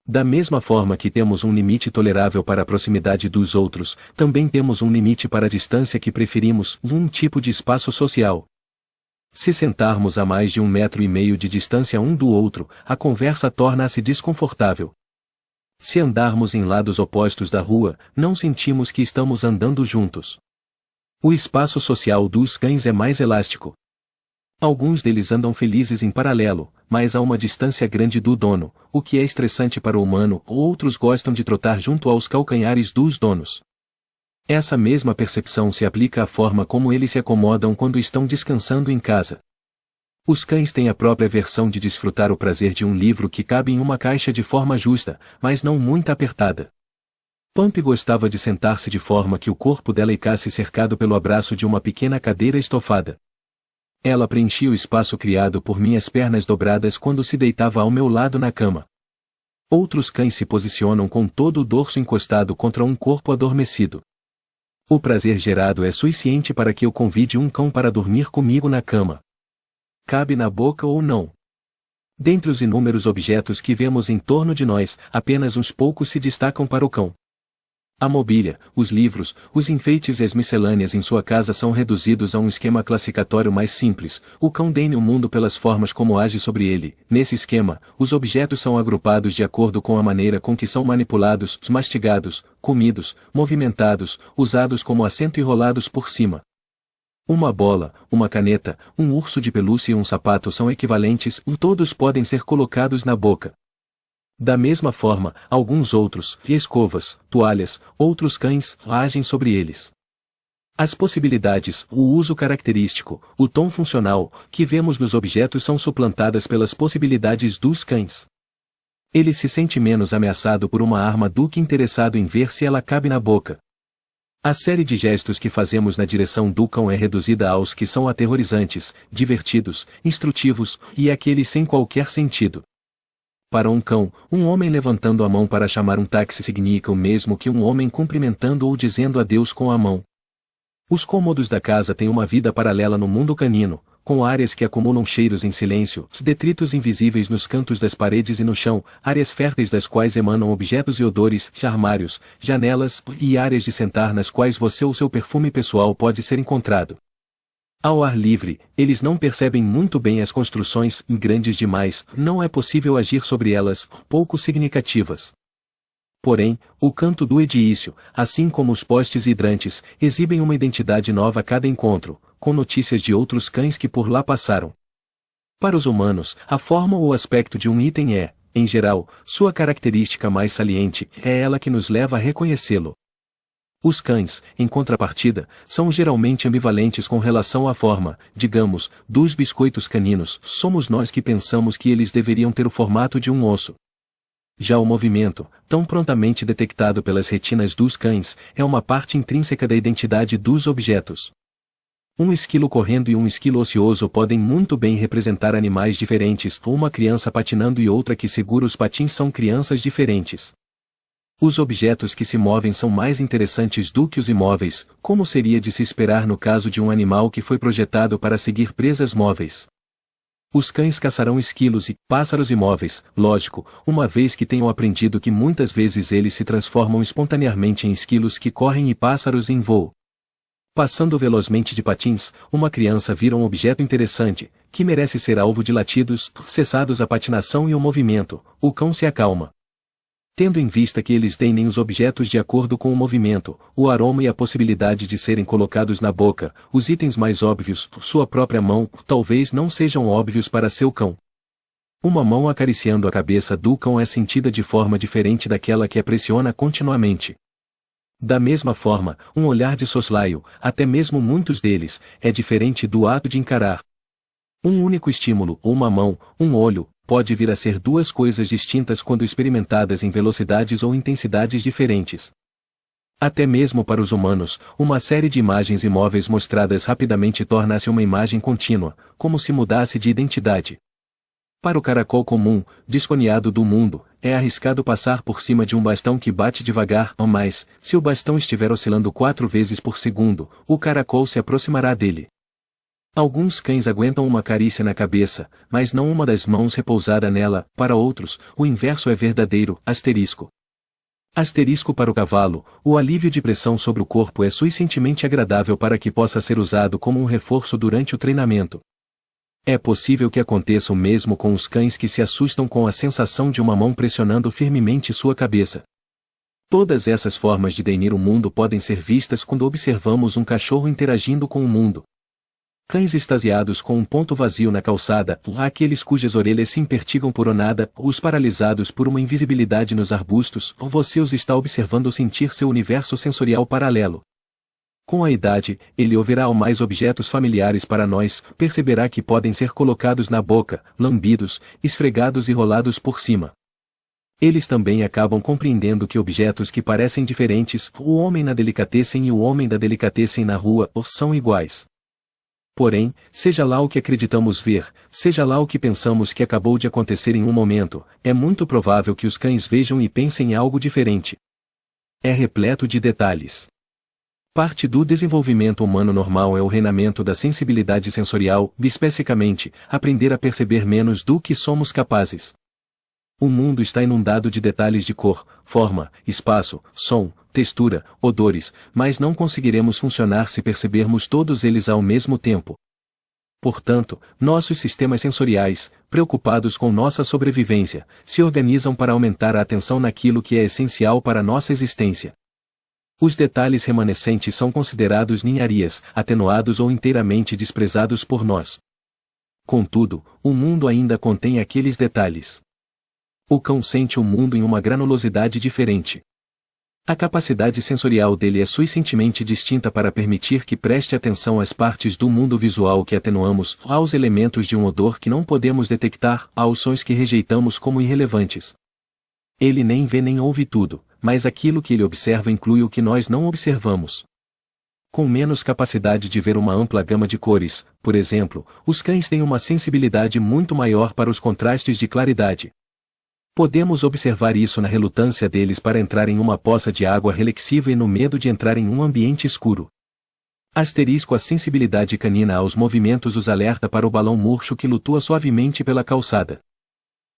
Da mesma forma que temos um limite tolerável para a proximidade dos outros, também temos um limite para a distância que preferimos, um tipo de espaço social. Se sentarmos a mais de 1,5 metros de distância um do outro, a conversa torna-se desconfortável. Se andarmos em lados opostos da rua, não sentimos que estamos andando juntos. O espaço social dos cães é mais elástico. Alguns deles andam felizes em paralelo, mas a uma distância grande do dono, o que é estressante para o humano, outros gostam de trotar junto aos calcanhares dos donos. Essa mesma percepção se aplica à forma como eles se acomodam quando estão descansando em casa. Os cães têm a própria versão de desfrutar o prazer de um livro que cabe em uma caixa de forma justa, mas não muito apertada. Pump gostava de sentar-se de forma que o corpo dela ficasse cercado pelo abraço de uma pequena cadeira estofada. Ela preenchia o espaço criado por minhas pernas dobradas quando se deitava ao meu lado na cama. Outros cães se posicionam com todo o dorso encostado contra um corpo adormecido. O prazer gerado é suficiente para que eu convide um cão para dormir comigo na cama. Cabe na boca ou não. Dentre os inúmeros objetos que vemos em torno de nós, apenas uns poucos se destacam para o cão. A mobília, os livros, os enfeites e as miscelâneas em sua casa são reduzidos a um esquema classificatório mais simples. O cão deine o mundo pelas formas como age sobre ele. Nesse esquema, os objetos são agrupados de acordo com a maneira com que são manipulados, mastigados, comidos, movimentados, usados como assento e rolados por cima. Uma bola, uma caneta, um urso de pelúcia e um sapato são equivalentes, e todos podem ser colocados na boca. Da mesma forma, alguns outros, escovas, toalhas, outros cães, agem sobre eles. As possibilidades, o uso característico, o tom funcional, que vemos nos objetos são suplantadas pelas possibilidades dos cães. Ele se sente menos ameaçado por uma arma do que interessado em ver se ela cabe na boca. A série de gestos que fazemos na direção do cão é reduzida aos que são aterrorizantes, divertidos, instrutivos, e aqueles sem qualquer sentido. Para um cão, um homem levantando a mão para chamar um táxi significa o mesmo que um homem cumprimentando ou dizendo adeus com a mão. Os cômodos da casa têm uma vida paralela no mundo canino, com áreas que acumulam cheiros em silêncio, detritos invisíveis nos cantos das paredes e no chão, áreas férteis das quais emanam objetos e odores, armários, janelas, e áreas de sentar nas quais você ou seu perfume pessoal pode ser encontrado. Ao ar livre, eles não percebem muito bem as construções, grandes demais, não é possível agir sobre elas, pouco significativas. Porém, o canto do edifício, assim como os postes hidrantes, exibem uma identidade nova a cada encontro, com notícias de outros cães que por lá passaram. Para os humanos, a forma ou aspecto de um item é, em geral, sua característica mais saliente, é ela que nos leva a reconhecê-lo. Os cães, em contrapartida, são geralmente ambivalentes com relação à forma, digamos, dos biscoitos caninos. Somos nós que pensamos que eles deveriam ter o formato de um osso. Já o movimento, tão prontamente detectado pelas retinas dos cães, é uma parte intrínseca da identidade dos objetos. Um esquilo correndo e um esquilo ocioso podem muito bem representar animais diferentes, ou uma criança patinando e outra que segura os patins são crianças diferentes. Os objetos que se movem são mais interessantes do que os imóveis, como seria de se esperar no caso de um animal que foi projetado para seguir presas móveis. Os cães caçarão esquilos e pássaros imóveis, lógico, uma vez que tenham aprendido que muitas vezes eles se transformam espontaneamente em esquilos que correm e pássaros em voo. Passando velozmente de patins, uma criança vira um objeto interessante, que merece ser alvo de latidos, cessados a patinação e o movimento, o cão se acalma. Tendo em vista que eles têm os objetos de acordo com o movimento, o aroma e a possibilidade de serem colocados na boca, os itens mais óbvios, sua própria mão, talvez não sejam óbvios para seu cão. Uma mão acariciando a cabeça do cão é sentida de forma diferente daquela que a pressiona continuamente. Da mesma forma, um olhar de soslaio, até mesmo muitos deles, é diferente do ato de encarar. Um único estímulo, uma mão, um olho, pode vir a ser duas coisas distintas quando experimentadas em velocidades ou intensidades diferentes. Até mesmo para os humanos, uma série de imagens imóveis mostradas rapidamente torna-se uma imagem contínua, como se mudasse de identidade. Para o caracol comum, desconhecido do mundo, é arriscado passar por cima de um bastão que bate devagar, mas, se o bastão estiver oscilando 4 vezes por segundo, o caracol se aproximará dele. Alguns cães aguentam uma carícia na cabeça, mas não uma das mãos repousada nela. Para outros, o inverso é verdadeiro. Asterisco para o cavalo, o alívio de pressão sobre o corpo é suficientemente agradável para que possa ser usado como um reforço durante o treinamento. É possível que aconteça o mesmo com os cães que se assustam com a sensação de uma mão pressionando firmemente sua cabeça. Todas essas formas de denir o mundo podem ser vistas quando observamos um cachorro interagindo com o mundo. Cães extasiados com um ponto vazio na calçada, aqueles cujas orelhas se impertigam por nada, os paralisados por uma invisibilidade nos arbustos, você os está observando sentir seu universo sensorial paralelo. Com a idade, ele ouvirá ao mais objetos familiares para nós, perceberá que podem ser colocados na boca, lambidos, esfregados e rolados por cima. Eles também acabam compreendendo que objetos que parecem diferentes, o homem na delicatessen e o homem da delicatessen na rua, são iguais. Porém, seja lá o que acreditamos ver, seja lá o que pensamos que acabou de acontecer em um momento, é muito provável que os cães vejam e pensem em algo diferente. É repleto de detalhes. Parte do desenvolvimento humano normal é o treinamento da sensibilidade sensorial, especificamente, aprender a perceber menos do que somos capazes. O mundo está inundado de detalhes de cor, forma, espaço, som, textura, odores, mas não conseguiremos funcionar se percebermos todos eles ao mesmo tempo. Portanto, nossos sistemas sensoriais, preocupados com nossa sobrevivência, se organizam para aumentar a atenção naquilo que é essencial para nossa existência. Os detalhes remanescentes são considerados ninharias, atenuados ou inteiramente desprezados por nós. Contudo, o mundo ainda contém aqueles detalhes. O cão sente o mundo em uma granulosidade diferente. A capacidade sensorial dele é suficientemente distinta para permitir que preste atenção às partes do mundo visual que atenuamos, aos elementos de um odor que não podemos detectar, aos sons que rejeitamos como irrelevantes. Ele nem vê nem ouve tudo, mas aquilo que ele observa inclui o que nós não observamos. Com menos capacidade de ver uma ampla gama de cores, por exemplo, os cães têm uma sensibilidade muito maior para os contrastes de claridade. Podemos observar isso na relutância deles para entrar em uma poça de água reflexiva e no medo de entrar em um ambiente escuro. A sensibilidade canina aos movimentos os alerta para o balão murcho que flutua suavemente pela calçada.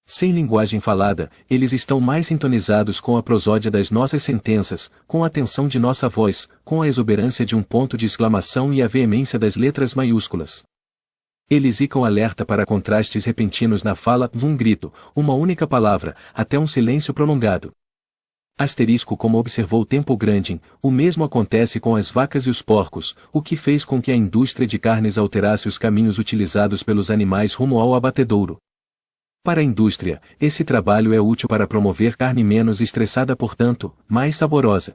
Sem linguagem falada, eles estão mais sintonizados com a prosódia das nossas sentenças, com a tensão de nossa voz, com a exuberância de um ponto de exclamação e a veemência das letras maiúsculas. Eles ficam alerta para contrastes repentinos na fala, um grito, uma única palavra, até um silêncio prolongado. Como observou Temple Grandin, o mesmo acontece com as vacas e os porcos, o que fez com que a indústria de carnes alterasse os caminhos utilizados pelos animais rumo ao abatedouro. Para a indústria, esse trabalho é útil para promover carne menos estressada, portanto, mais saborosa.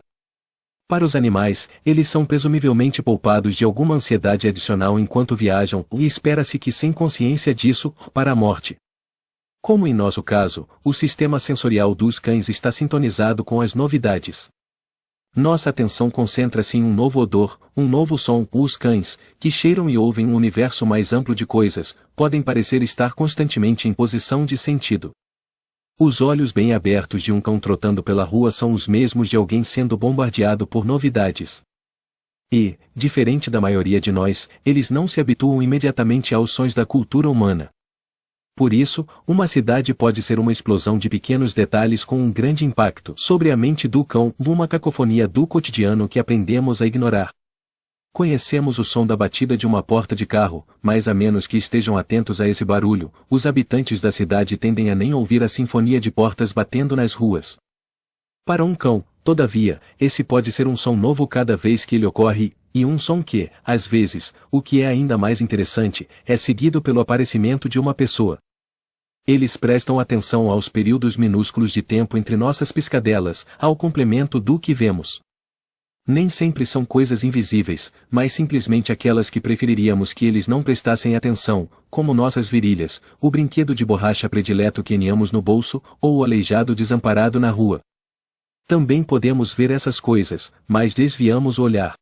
Para os animais, eles são presumivelmente poupados de alguma ansiedade adicional enquanto viajam, e espera-se que sem consciência disso, para a morte. Como em nosso caso, o sistema sensorial dos cães está sintonizado com as novidades. Nossa atenção concentra-se em um novo odor, um novo som. Os cães, que cheiram e ouvem um universo mais amplo de coisas, podem parecer estar constantemente em posição de sentido. Os olhos bem abertos de um cão trotando pela rua são os mesmos de alguém sendo bombardeado por novidades. E, diferente da maioria de nós, eles não se habituam imediatamente aos sons da cultura humana. Por isso, uma cidade pode ser uma explosão de pequenos detalhes com um grande impacto sobre a mente do cão, uma cacofonia do cotidiano que aprendemos a ignorar. Conhecemos o som da batida de uma porta de carro, mas a menos que estejam atentos a esse barulho, os habitantes da cidade tendem a nem ouvir a sinfonia de portas batendo nas ruas. Para um cão, todavia, esse pode ser um som novo cada vez que ele ocorre, e um som que, às vezes, o que é ainda mais interessante, é seguido pelo aparecimento de uma pessoa. Eles prestam atenção aos períodos minúsculos de tempo entre nossas piscadelas, ao complemento do que vemos. Nem sempre são coisas invisíveis, mas simplesmente aquelas que preferiríamos que eles não prestassem atenção, como nossas virilhas, o brinquedo de borracha predileto que enfiamos no bolso, ou o aleijado desamparado na rua. Também podemos ver essas coisas, mas desviamos o olhar.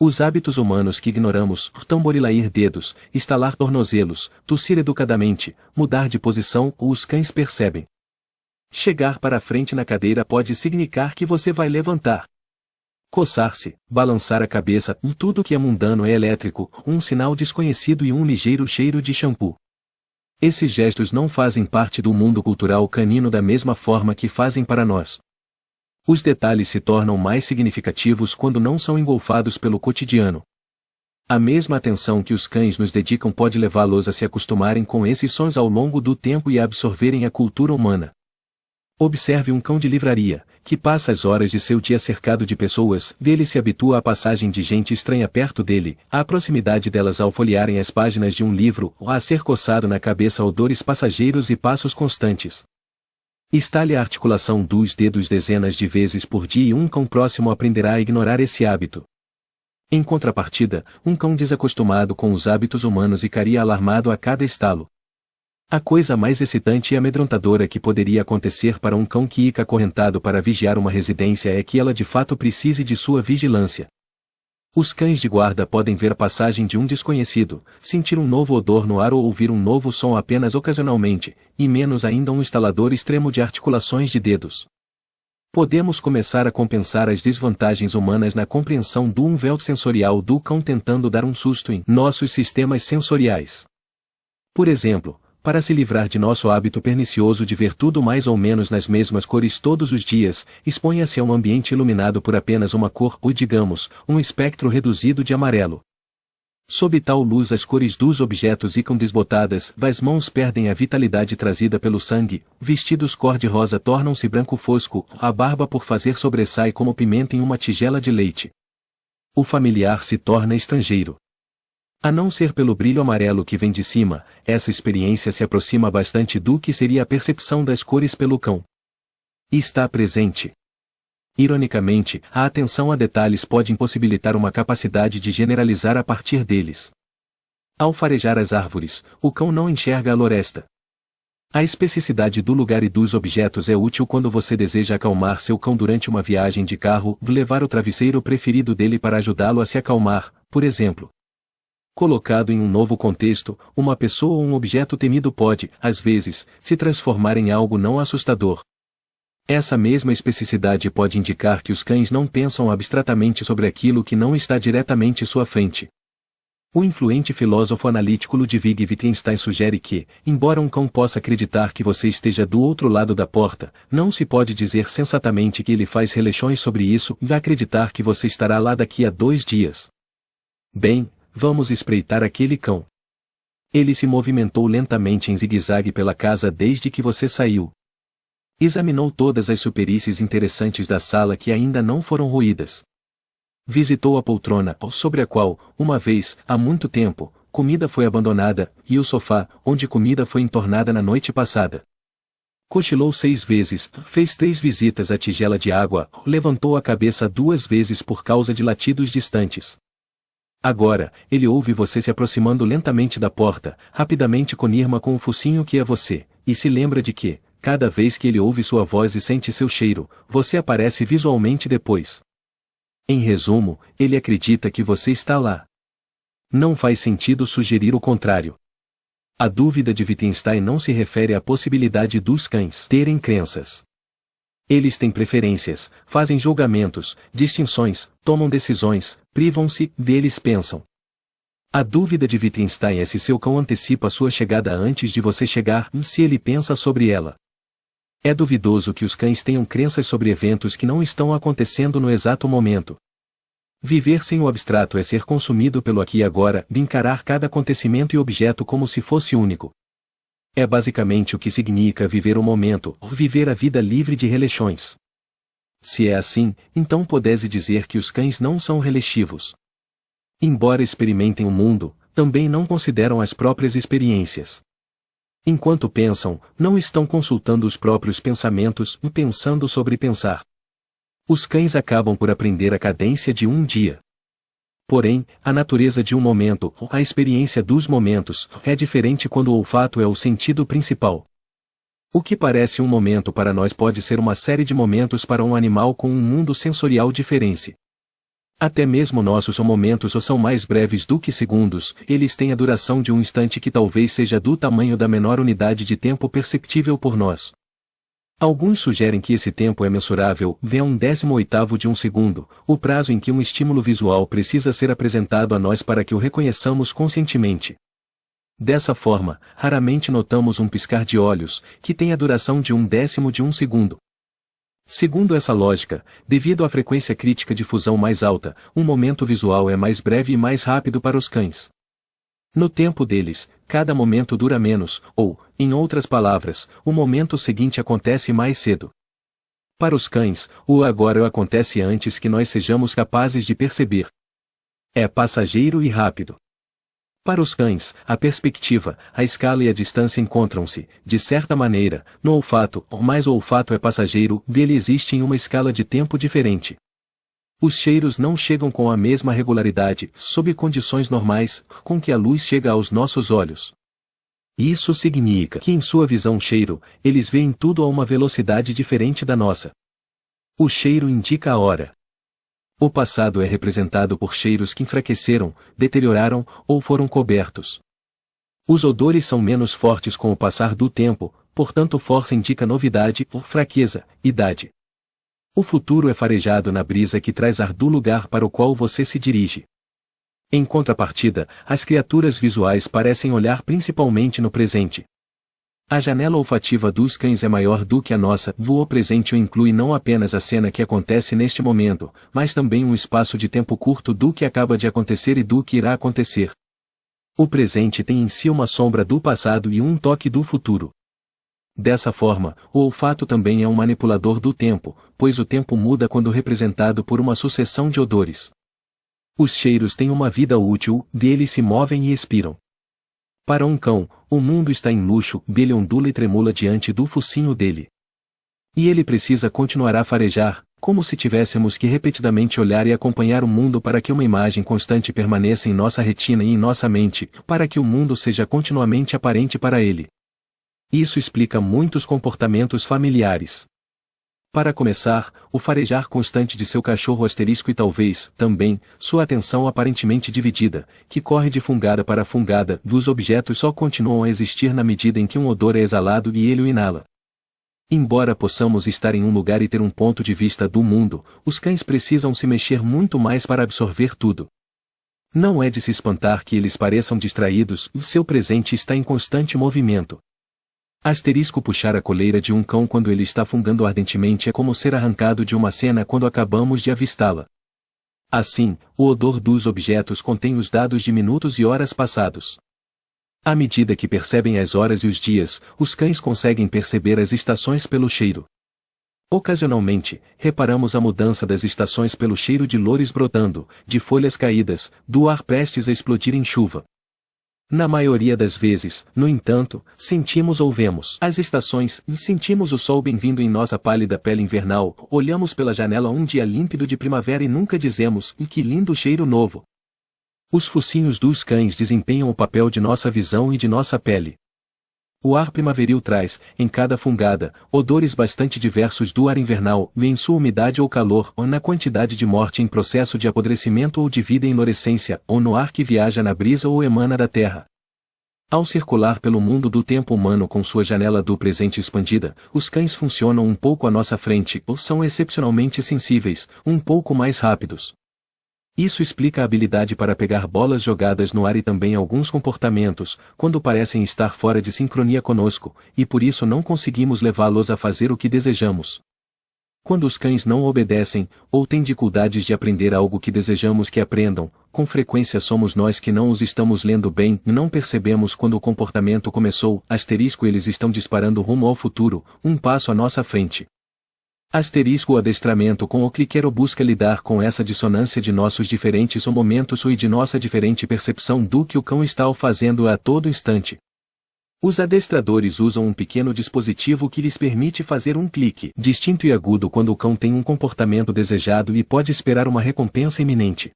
Os hábitos humanos que ignoramos, tamborilar dedos, estalar tornozelos, tossir educadamente, mudar de posição, os cães percebem. Chegar para a frente na cadeira pode significar que você vai levantar. Coçar-se, balançar a cabeça, tudo que é mundano é elétrico, um sinal desconhecido e um ligeiro cheiro de shampoo. Esses gestos não fazem parte do mundo cultural canino da mesma forma que fazem para nós. Os detalhes se tornam mais significativos quando não são engolfados pelo cotidiano. A mesma atenção que os cães nos dedicam pode levá-los a se acostumarem com esses sons ao longo do tempo e a absorverem a cultura humana. Observe um cão de livraria, que passa as horas de seu dia cercado de pessoas, ele se habitua à passagem de gente estranha perto dele, à proximidade delas ao folhearem as páginas de um livro, a ser coçado na cabeça a odores passageiros e passos constantes. Estale a articulação dos dedos dezenas de vezes por dia e um cão próximo aprenderá a ignorar esse hábito. Em contrapartida, um cão desacostumado com os hábitos humanos ficaria alarmado a cada estalo. A coisa mais excitante e amedrontadora que poderia acontecer para um cão que fica acorrentado para vigiar uma residência é que ela de fato precise de sua vigilância. Os cães de guarda podem ver a passagem de um desconhecido, sentir um novo odor no ar ou ouvir um novo som apenas ocasionalmente, e menos ainda um estalador extremo de articulações de dedos. Podemos começar a compensar as desvantagens humanas na compreensão do véu sensorial do cão tentando dar um susto em nossos sistemas sensoriais. Por exemplo, para se livrar de nosso hábito pernicioso de ver tudo mais ou menos nas mesmas cores todos os dias, exponha-se a um ambiente iluminado por apenas uma cor ou, digamos, um espectro reduzido de amarelo. Sob tal luz as cores dos objetos ficam desbotadas, as mãos perdem a vitalidade trazida pelo sangue, vestidos cor-de-rosa tornam-se branco fosco, a barba por fazer sobressai como pimenta em uma tigela de leite. O familiar se torna estrangeiro. A não ser pelo brilho amarelo que vem de cima, essa experiência se aproxima bastante do que seria a percepção das cores pelo cão. E está presente. Ironicamente, a atenção a detalhes pode impossibilitar uma capacidade de generalizar a partir deles. Ao farejar as árvores, o cão não enxerga a floresta. A especificidade do lugar e dos objetos é útil quando você deseja acalmar seu cão durante uma viagem de carro, levar o travesseiro preferido dele para ajudá-lo a se acalmar, por exemplo. Colocado em um novo contexto, uma pessoa ou um objeto temido pode, às vezes, se transformar em algo não assustador. Essa mesma especificidade pode indicar que os cães não pensam abstratamente sobre aquilo que não está diretamente à sua frente. O influente filósofo analítico Ludwig Wittgenstein sugere que, embora um cão possa acreditar que você esteja do outro lado da porta, não se pode dizer sensatamente que ele faz relações sobre isso e acreditar que você estará lá daqui a 2 dias. Bem, vamos espreitar aquele cão. Ele se movimentou lentamente em zigue-zague pela casa desde que você saiu. Examinou todas as superfícies interessantes da sala que ainda não foram roídas. Visitou a poltrona, sobre a qual, uma vez, há muito tempo, comida foi abandonada, e o sofá, onde comida foi entornada na noite passada. Cochilou 6 vezes, fez 3 visitas à tigela de água, levantou a cabeça 2 vezes por causa de latidos distantes. Agora, ele ouve você se aproximando lentamente da porta, rapidamente conirma com o focinho que é você, e se lembra de que, cada vez que ele ouve sua voz e sente seu cheiro, você aparece visualmente depois. Em resumo, ele acredita que você está lá. Não faz sentido sugerir o contrário. A dúvida de Wittgenstein não se refere à possibilidade dos cães terem crenças. Eles têm preferências, fazem julgamentos, distinções, tomam decisões, privam-se, deles pensam. A dúvida de Wittgenstein é se seu cão antecipa sua chegada antes de você chegar e se ele pensa sobre ela. É duvidoso que os cães tenham crenças sobre eventos que não estão acontecendo no exato momento. Viver sem o abstrato é ser consumido pelo aqui e agora, de encarar cada acontecimento e objeto como se fosse único. É basicamente o que significa viver o momento, viver a vida livre de relações. Se é assim, então pode-se dizer que os cães não são relativos. Embora experimentem o mundo, também não consideram as próprias experiências. Enquanto pensam, não estão consultando os próprios pensamentos e pensando sobre pensar. Os cães acabam por aprender a cadência de um dia. Porém, a natureza de um momento, a experiência dos momentos, é diferente quando o olfato é o sentido principal. O que parece um momento para nós pode ser uma série de momentos para um animal com um mundo sensorial diferente. Até mesmo nossos momentos são mais breves do que segundos, eles têm a duração de um instante que talvez seja do tamanho da menor unidade de tempo perceptível por nós. Alguns sugerem que esse tempo é mensurável, vê a 1/18 de um segundo, o prazo em que um estímulo visual precisa ser apresentado a nós para que o reconheçamos conscientemente. Dessa forma, raramente notamos um piscar de olhos, que tem a duração de 1/10 de um segundo. Segundo essa lógica, devido à frequência crítica de fusão mais alta, um momento visual é mais breve e mais rápido para os cães. No tempo deles, cada momento dura menos, ou, em outras palavras, o momento seguinte acontece mais cedo. Para os cães, o agora acontece antes que nós sejamos capazes de perceber. É passageiro e rápido. Para os cães, a perspectiva, a escala e a distância encontram-se, de certa maneira, no olfato, mas o olfato é passageiro, dele existe em uma escala de tempo diferente. Os cheiros não chegam com a mesma regularidade, sob condições normais, com que a luz chega aos nossos olhos. Isso significa que em sua visão cheiro, eles veem tudo a uma velocidade diferente da nossa. O cheiro indica a hora. O passado é representado por cheiros que enfraqueceram, deterioraram ou foram cobertos. Os odores são menos fortes com o passar do tempo, portanto força indica novidade ou fraqueza, idade. O futuro é farejado na brisa que traz ar do lugar para o qual você se dirige. Em contrapartida, as criaturas visuais parecem olhar principalmente no presente. A janela olfativa dos cães é maior do que a nossa. O presente inclui não apenas a cena que acontece neste momento, mas também um espaço de tempo curto do que acaba de acontecer e do que irá acontecer. O presente tem em si uma sombra do passado e um toque do futuro. Dessa forma, o olfato também é um manipulador do tempo, pois o tempo muda quando representado por uma sucessão de odores. Os cheiros têm uma vida útil, deles se movem e expiram. Para um cão, o mundo está em luxo, ele ondula e tremula diante do focinho dele. E ele precisa continuar a farejar, como se tivéssemos que repetidamente olhar e acompanhar o mundo para que uma imagem constante permaneça em nossa retina e em nossa mente, para que o mundo seja continuamente aparente para ele. Isso explica muitos comportamentos familiares. Para começar, o farejar constante de seu cachorro e talvez, também, sua atenção aparentemente dividida, que corre de fungada para fungada, dos objetos só continuam a existir na medida em que um odor é exalado e ele o inala. Embora possamos estar em um lugar e ter um ponto de vista do mundo, os cães precisam se mexer muito mais para absorver tudo. Não é de se espantar que eles pareçam distraídos, o seu presente está em constante movimento. Puxar a coleira de um cão quando ele está fungando ardentemente é como ser arrancado de uma cena quando acabamos de avistá-la. Assim, o odor dos objetos contém os dados de minutos e horas passados. À medida que percebem as horas e os dias, os cães conseguem perceber as estações pelo cheiro. Ocasionalmente, reparamos a mudança das estações pelo cheiro de louros brotando, de folhas caídas, do ar prestes a explodir em chuva. Na maioria das vezes, no entanto, sentimos ou vemos as estações e sentimos o sol bem-vindo em nossa pálida pele invernal, olhamos pela janela um dia límpido de primavera e nunca dizemos, e que lindo cheiro novo. Os focinhos dos cães desempenham o papel de nossa visão e de nossa pele. O ar primaveril traz, em cada fungada, odores bastante diversos do ar invernal, em sua umidade ou calor, ou na quantidade de morte em processo de apodrecimento ou de vida em florescência, ou no ar que viaja na brisa ou emana da terra. Ao circular pelo mundo do tempo humano com sua janela do presente expandida, os cães funcionam um pouco à nossa frente, ou são excepcionalmente sensíveis, um pouco mais rápidos. Isso explica a habilidade para pegar bolas jogadas no ar e também alguns comportamentos, quando parecem estar fora de sincronia conosco, e por isso não conseguimos levá-los a fazer o que desejamos. Quando os cães não obedecem, ou têm dificuldades de aprender algo que desejamos que aprendam, com frequência somos nós que não os estamos lendo bem e não percebemos quando o comportamento começou, eles estão disparando rumo ao futuro, um passo à nossa frente. O adestramento com o cliqueiro busca lidar com essa dissonância de nossos diferentes momentos e de nossa diferente percepção do que o cão está fazendo a todo instante. Os adestradores usam um pequeno dispositivo que lhes permite fazer um clique distinto e agudo quando o cão tem um comportamento desejado e pode esperar uma recompensa iminente.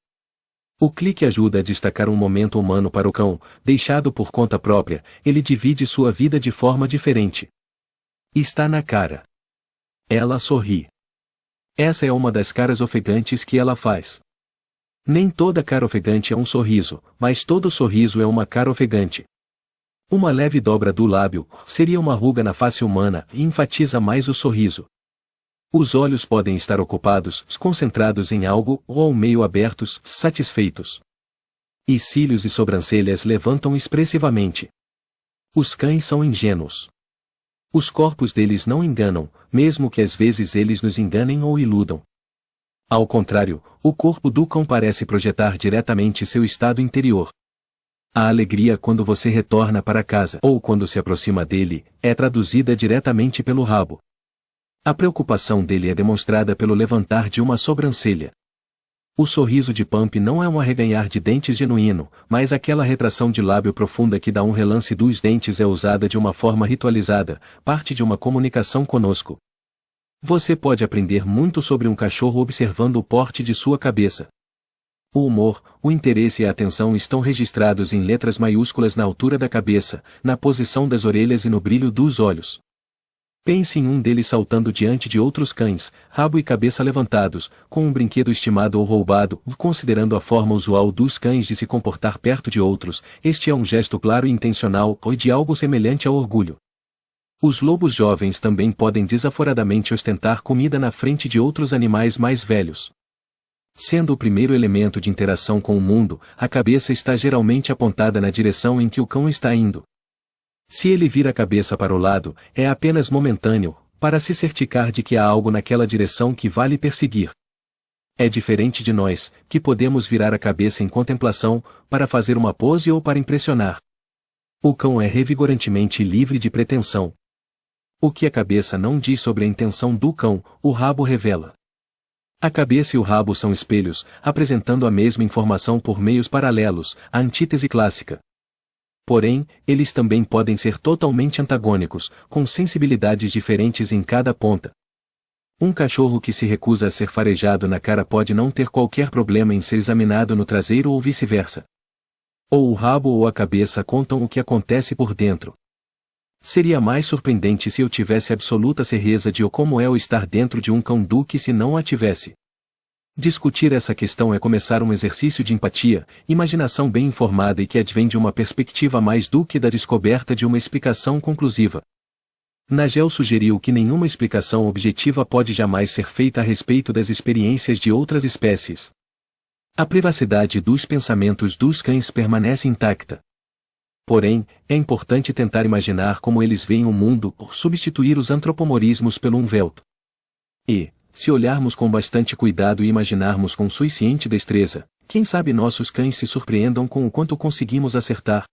O clique ajuda a destacar um momento humano para o cão, deixado por conta própria, ele divide sua vida de forma diferente. Está na cara. Ela sorri. Essa é uma das caras ofegantes que ela faz. Nem toda cara ofegante é um sorriso, mas todo sorriso é uma cara ofegante. Uma leve dobra do lábio seria uma ruga na face humana e enfatiza mais o sorriso. Os olhos podem estar ocupados, concentrados em algo ou ao meio abertos, satisfeitos. E cílios e sobrancelhas levantam expressivamente. Os cães são ingênuos. Os corpos deles não enganam, mesmo que às vezes eles nos enganem ou iludam. Ao contrário, o corpo do cão parece projetar diretamente seu estado interior. A alegria quando você retorna para casa ou quando se aproxima dele, é traduzida diretamente pelo rabo. A preocupação dele é demonstrada pelo levantar de uma sobrancelha. O sorriso de Pump não é um arreganhar de dentes genuíno, mas aquela retração de lábio profunda que dá um relance dos dentes é usada de uma forma ritualizada, parte de uma comunicação conosco. Você pode aprender muito sobre um cachorro observando o porte de sua cabeça. O humor, o interesse e a atenção estão registrados em letras maiúsculas na altura da cabeça, na posição das orelhas e no brilho dos olhos. Pense em um deles saltando diante de outros cães, rabo e cabeça levantados, com um brinquedo estimado ou roubado. Considerando a forma usual dos cães de se comportar perto de outros, este é um gesto claro e intencional ou de algo semelhante ao orgulho. Os lobos jovens também podem desaforadamente ostentar comida na frente de outros animais mais velhos. Sendo o primeiro elemento de interação com o mundo, a cabeça está geralmente apontada na direção em que o cão está indo. Se ele vira a cabeça para o lado, é apenas momentâneo, para se certificar de que há algo naquela direção que vale perseguir. É diferente de nós, que podemos virar a cabeça em contemplação, para fazer uma pose ou para impressionar. O cão é revigorantemente livre de pretensão. O que a cabeça não diz sobre a intenção do cão, o rabo revela. A cabeça e o rabo são espelhos, apresentando a mesma informação por meios paralelos, a antítese clássica. Porém, eles também podem ser totalmente antagônicos, com sensibilidades diferentes em cada ponta. Um cachorro que se recusa a ser farejado na cara pode não ter qualquer problema em ser examinado no traseiro ou vice-versa. Ou o rabo ou a cabeça contam o que acontece por dentro. Seria mais surpreendente se eu tivesse absoluta certeza de como é o estar dentro de um cão do que se não a tivesse. Discutir essa questão é começar um exercício de empatia, imaginação bem informada e que advém de uma perspectiva mais do que da descoberta de uma explicação conclusiva. Nagel sugeriu que nenhuma explicação objetiva pode jamais ser feita a respeito das experiências de outras espécies. A privacidade dos pensamentos dos cães permanece intacta. Porém, é importante tentar imaginar como eles veem o mundo ou substituir os antropomorfismos pelo véu. E, se olharmos com bastante cuidado e imaginarmos com suficiente destreza, quem sabe nossos cães se surpreendam com o quanto conseguimos acertar.